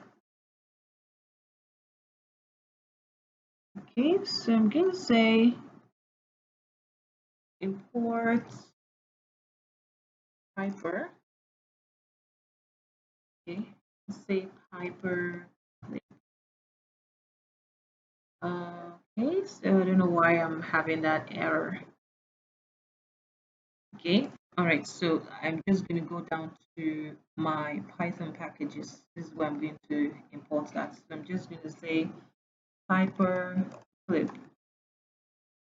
Okay, so I'm going to say import hyper. Okay, say hyper. Okay, so I don't know why I'm having that error. Okay, all right, so I'm just going to go down to my Python packages. This is where I'm going to import that. So I'm just going to say hyperclip.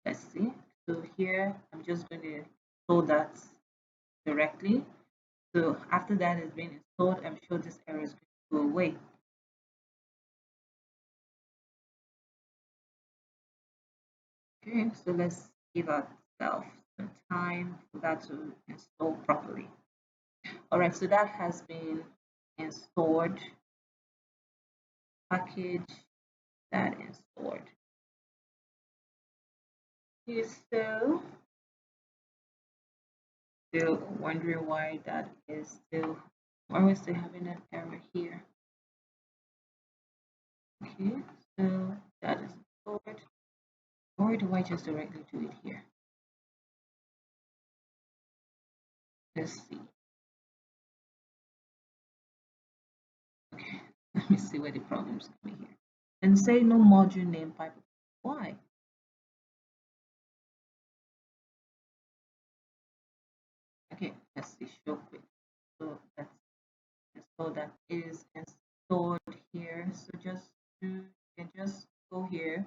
Let's see. So here I'm just going to install that directly. So after that has been installed, I'm sure this error is going to go away. Okay, so let's give ourselves some time for that to install properly. All right, so that has been installed. Package that installed. Okay, so still wondering why that is still, why we're still having an error here. Okay, so that is installed. Or do I just directly do it here? Let's see. Okay, let me see where the problem's coming here. And say no module name pipe. Why? Okay, let's see, show quick. So that's installed, that is installed here. So just do, you can just go here.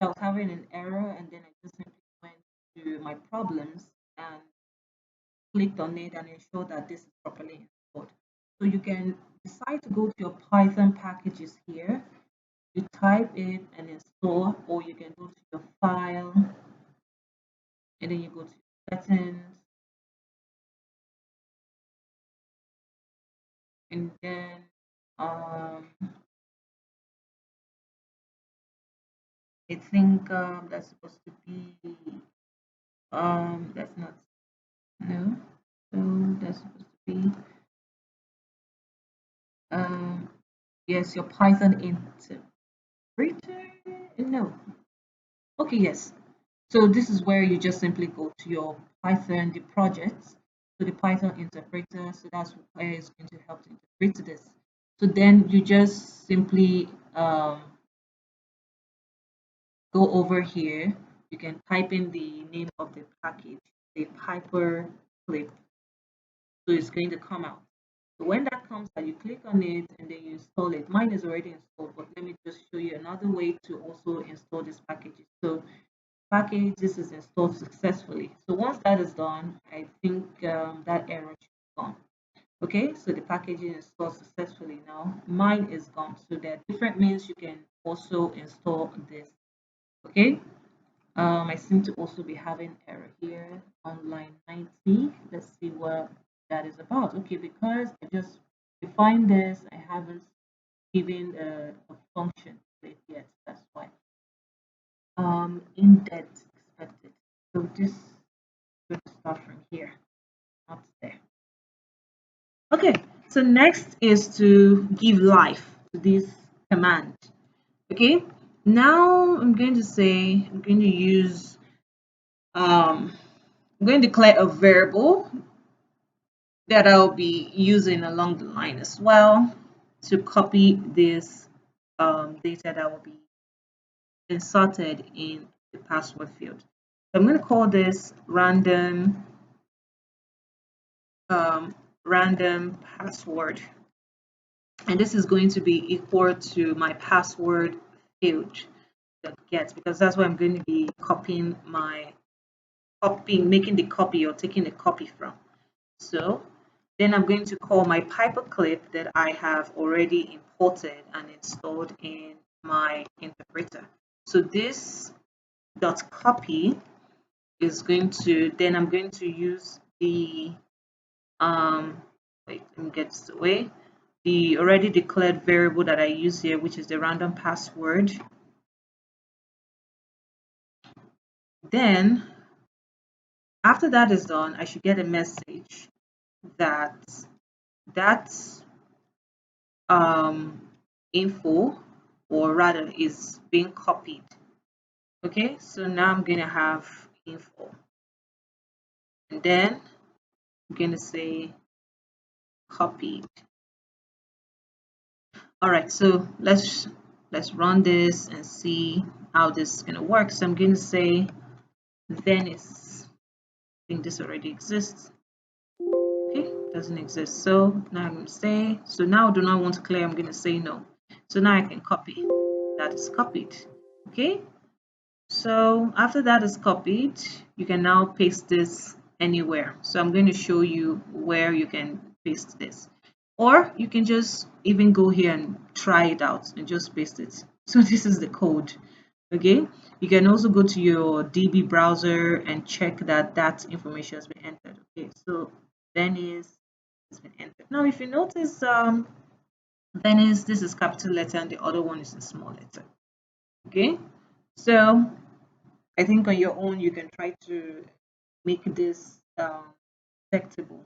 I was having an error and then I just simply went to my problems and clicked on it and ensured that this is properly installed. So you can decide to go to your Python packages here. You type it and install, or you can go to your file and then you go to settings and then I think that's supposed to be that's not, no, so that's supposed to be um yes, your Python interpreter, no, okay, yes, so this is where you just simply go to your Python, the project, to the Python interpreter, so that's where it's going to help to interpret this. So then you just simply go over here, you can type in the name of the package, the hyper clip. So it's going to come out. So when that comes out, you click on it and then you install it. Mine is already installed, but let me just show you another way to also install this package. So package, this is installed successfully. So once that is done, I think that error should be gone. Okay, so the packaging is installed successfully now. Mine is gone. So there are different means you can also install this. Okay, I seem to also be having error here on line 90. Let's see what that is about. Okay, because I just defined this, I haven't given a function to it yet. That's why. Indent expected. So this is going to start from here, not there. Okay, so next is to give life to this command. Okay, now I'm going to say I'm going to use I'm going to declare a variable that I'll be using along the line as well to copy this data that will be inserted in the password field. So I'm going to call this random password, and this is going to be equal to my password field that gets, because that's where I'm going to be making the copy or taking the copy from. So then I'm going to call my paperclip that I have already imported and installed in my interpreter. So this dot copy is going to, then I'm going to use the wait, let me get this away, the already declared variable that I use here, which is the random password. Then after that is done, I should get a message that that info, or rather, is being copied. Okay, so now I'm going to have info, and then I'm going to say copied. All right, so let's run this and see how this is going to work. So I'm going to say Venice. I think this already exists. Okay, doesn't exist. So now I'm going to say, so now I do not want to clear, I'm going to say no. So now I can copy. That is copied. Okay, so after that is copied, you can now paste this anywhere. So I'm going to show you where you can paste this. Or you can just even go here and try it out and just paste it. So this is the code. Okay, you can also go to your DB browser and check that that information has been entered. Okay, so Venice has been entered. Now, if you notice, Venice, this is capital letter and the other one is a small letter. Okay, so I think on your own you can try to make this detectable.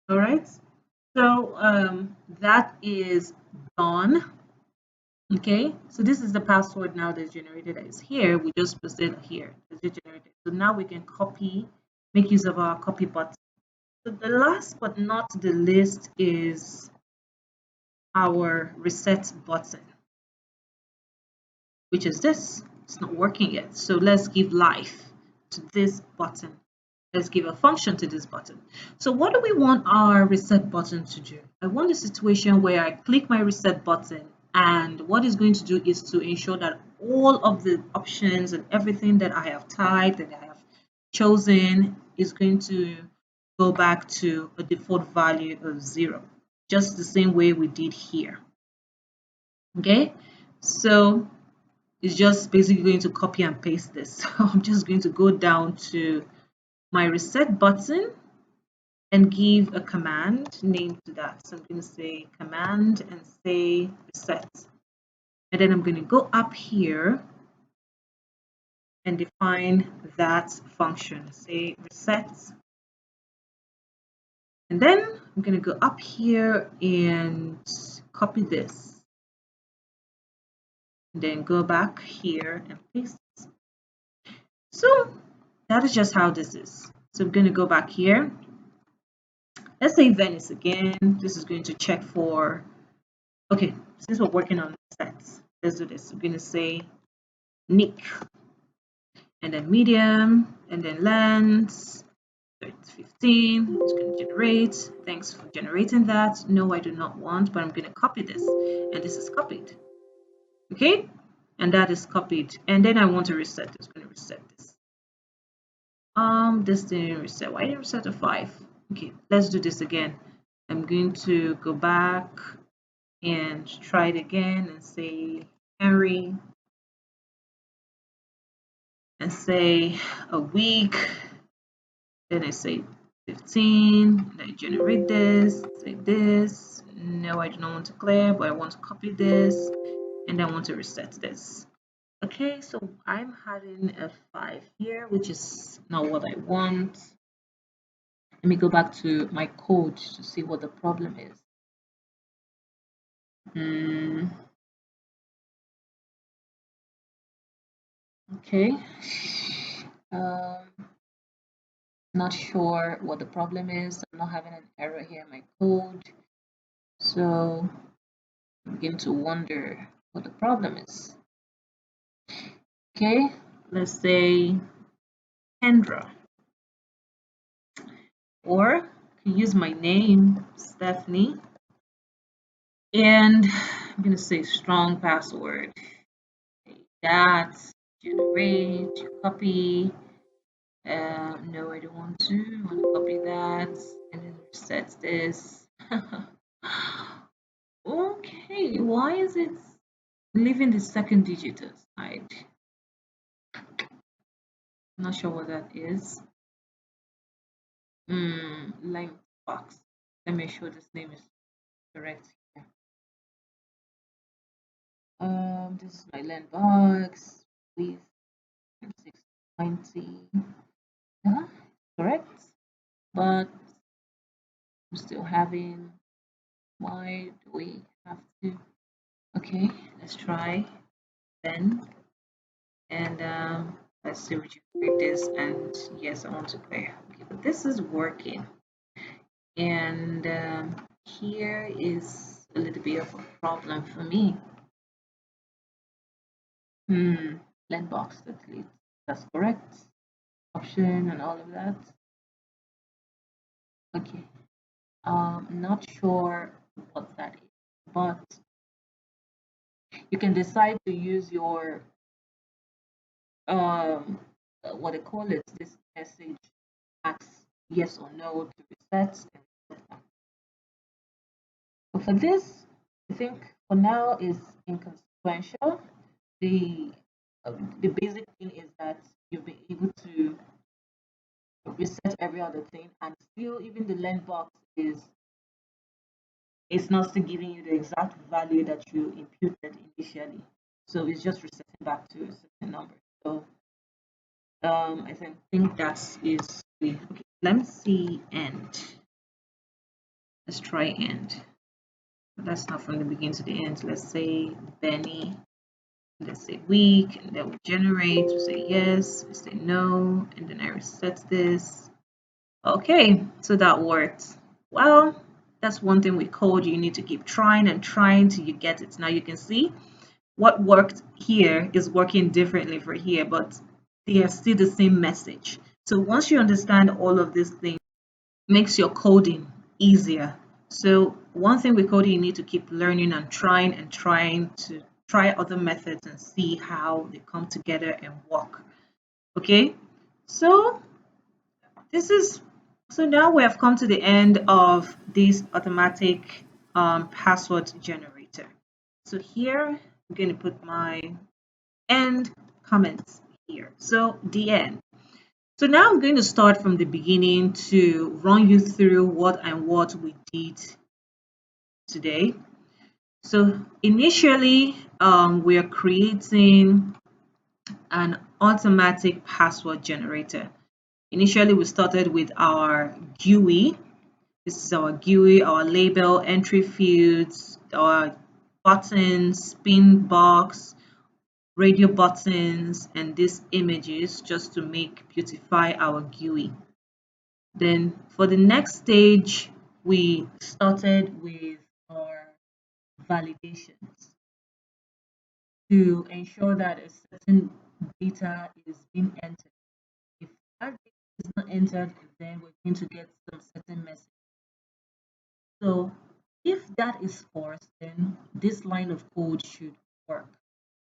All right, so that is done. Okay, so this is the password now that's generated that is here. We just posted here. It's generated. So now we can copy, make use of our copy button. So the last but not the least is our reset button, which is this. It's not working yet. So let's give life to this button. Let's give a function to this button. So what do we want our reset button to do? I want a situation where I click my reset button, and what it's going to do is to ensure that all of the options and everything that I have typed and I have chosen is going to go back to a default value of 0, just the same way we did here. Okay, so it's just basically going to copy and paste this. So I'm just going to go down to my reset button and give a command name to that. So I'm going to say command and say reset. And then I'm going to go up here and define that function. Say reset. And then I'm going to go up here and copy this. And then go back here and paste it. So that is just how this is. So I'm going to go back here. Let's say Venice again. This is going to check for, okay, since we're working on sets, let's do this. I'm going to say Nick, and then medium, and then length, So it's 15. It's going to generate. Thanks for generating that. No, I do not want, but I'm going to copy this. And this is copied. Okay? And that is copied. And then I want to reset. It's going to reset this. This didn't reset. Why didn't it reset to 5? Okay, let's do this again. I'm going to go back and try it again and say Henry and say a week. Then I say 15. Then I generate this, say this. No, I do not want to clear, but I want to copy this and I want to reset this. Okay, so I'm having a 5 here, which is not what I want. Let me go back to my code to see what the problem is. Okay. Not sure what the problem is. I'm not having an error here in my code. So I begin to wonder what the problem is. Okay, let's say Kendra. Or I can use my name, Stephanie. And I'm going to say strong password. That, generate, copy. No, I don't want to. I want to copy that and then reset this. Okay, why is it leaving the second digit aside? I'm not sure what that is. Length box. Let me make sure this name is correct here. This is my length box with 620. Correct, but I'm still having. Why do we have to? Okay, let's try then, and let's see what you create this. And yes, I want to clear. Okay, but this is working, and here is a little bit of a problem for me. Blend box delete. That's correct. Option and all of that. Okay. Not sure what that is, but you can decide to use your what they call it, this message asks yes or no to reset and reset them. But for this, I think for now is inconsequential. The the basic thing is that you've been able to reset every other thing, and still even the length box is it's not still giving you the exact value that you imputed initially. So it's just resetting back to a certain number. So I think that is the okay. Let me see end. Let's try end. That's not from the beginning to the end. Let's say Benny. Let's say week, and then we generate. We say yes. We say no, and then I reset this. Okay, so that worked. Well, that's one thing with code. You need to keep trying and trying till you get it. Now you can see what worked here is working differently for here, but they are still the same message. So once you understand all of these things, it makes your coding easier. So one thing with coding, you need to keep learning and trying to try other methods and see how they come together and work. Okay, so this is so now we have come to the end of this automatic password generator. So here I'm going to put my end comments here. So the end. So now I'm going to start from the beginning to run you through what we did today. So initially, we are creating an automatic password generator. Initially, we started with our GUI. This is our GUI, our label, entry fields, our buttons, pin box, radio buttons, and these images just to beautify our GUI. Then for the next stage, we started with our validations to ensure that a certain data is being entered. If that data is not entered, then we're going to get some certain message. So if that is forced, then this line of code should work.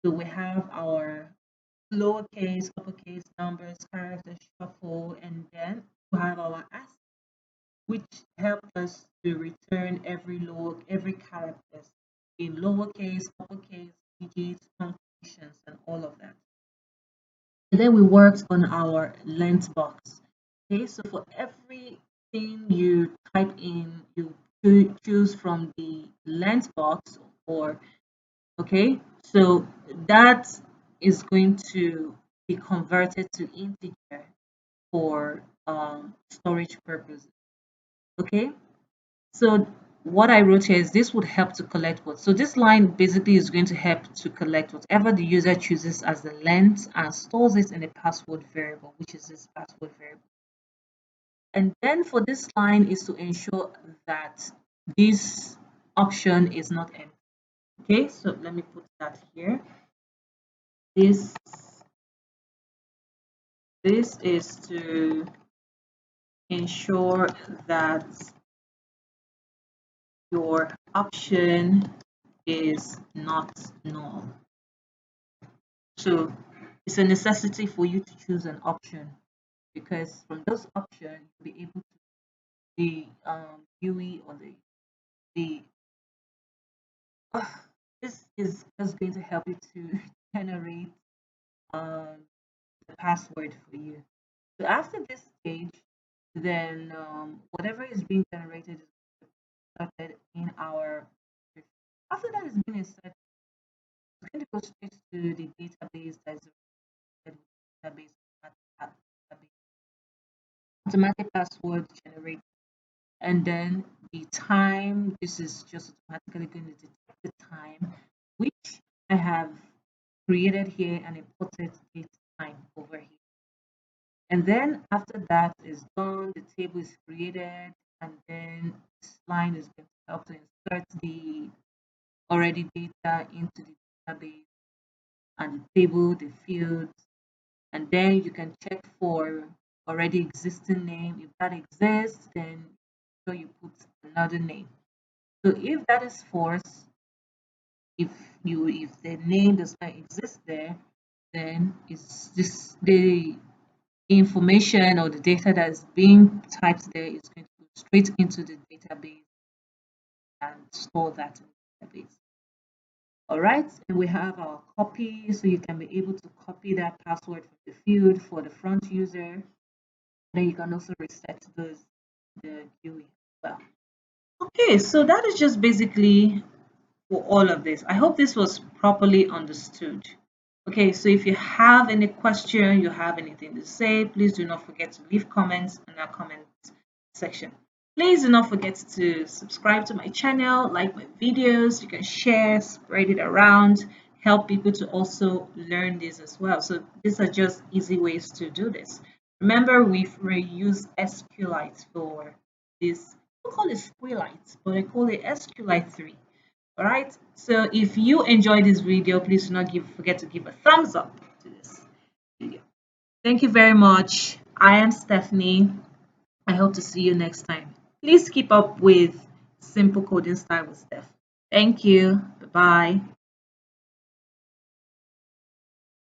So we have our lowercase, uppercase, numbers, characters, shuffle, and then we have our asterisk, which help us to return every character in lowercase, uppercase, digits, punctuations, and all of that. And then we worked on our length box. Okay, so for everything you type in, you choose from the length box, or okay, so that is going to be converted to integer for storage purposes. Okay, so what I wrote here is this would help to collect what? So this line basically is going to help to collect whatever the user chooses as the length and stores it in a password variable, which is this password variable. And then for this line is to ensure that this option is not empty. Okay, so let me put that here. This is to ensure that your option is not null. So it's a necessity for you to choose an option, because from those options you'll be able to the GUI or the this is just going to help you to generate the password for you. So after this stage, then whatever is being generated is started in our. After that is being inserted, it's going to go straight to the database that is database automatic password generated, and then the time. This is just automatically going to detect the time, which I have created here and imported date time over here. And then after that is done, the table is created, and then this line is going to help to insert the already data into the database and the table, the fields, and then you can check for already existing name. If that exists, then so you put another name. So if that is false, if the name does not exist there, then it's just the information or the data that is being typed there is going to go straight into the database and store that in the database. All right, and we have our copy, so you can be able to copy that password from the field for the front user. Then you can also reset the GUI as well. Okay, so that is just basically for all of this. I hope this was properly understood. Okay, so if you have any question, you have anything to say, please do not forget to leave comments in our comment section. Please do not forget to subscribe to my channel, like my videos. You can share, spread it around, help people to also learn this as well. So these are just easy ways to do this. Remember, we use SQlite for this. I don't call it SQlite, but I call it SQlite 3. All right, so if you enjoyed this video, please do not forget to give a thumbs up to this video. Thank you very much. I am Stephanie. I hope to see you next time. Please keep up with Simple Coding Style with Steph. Thank you. Bye bye.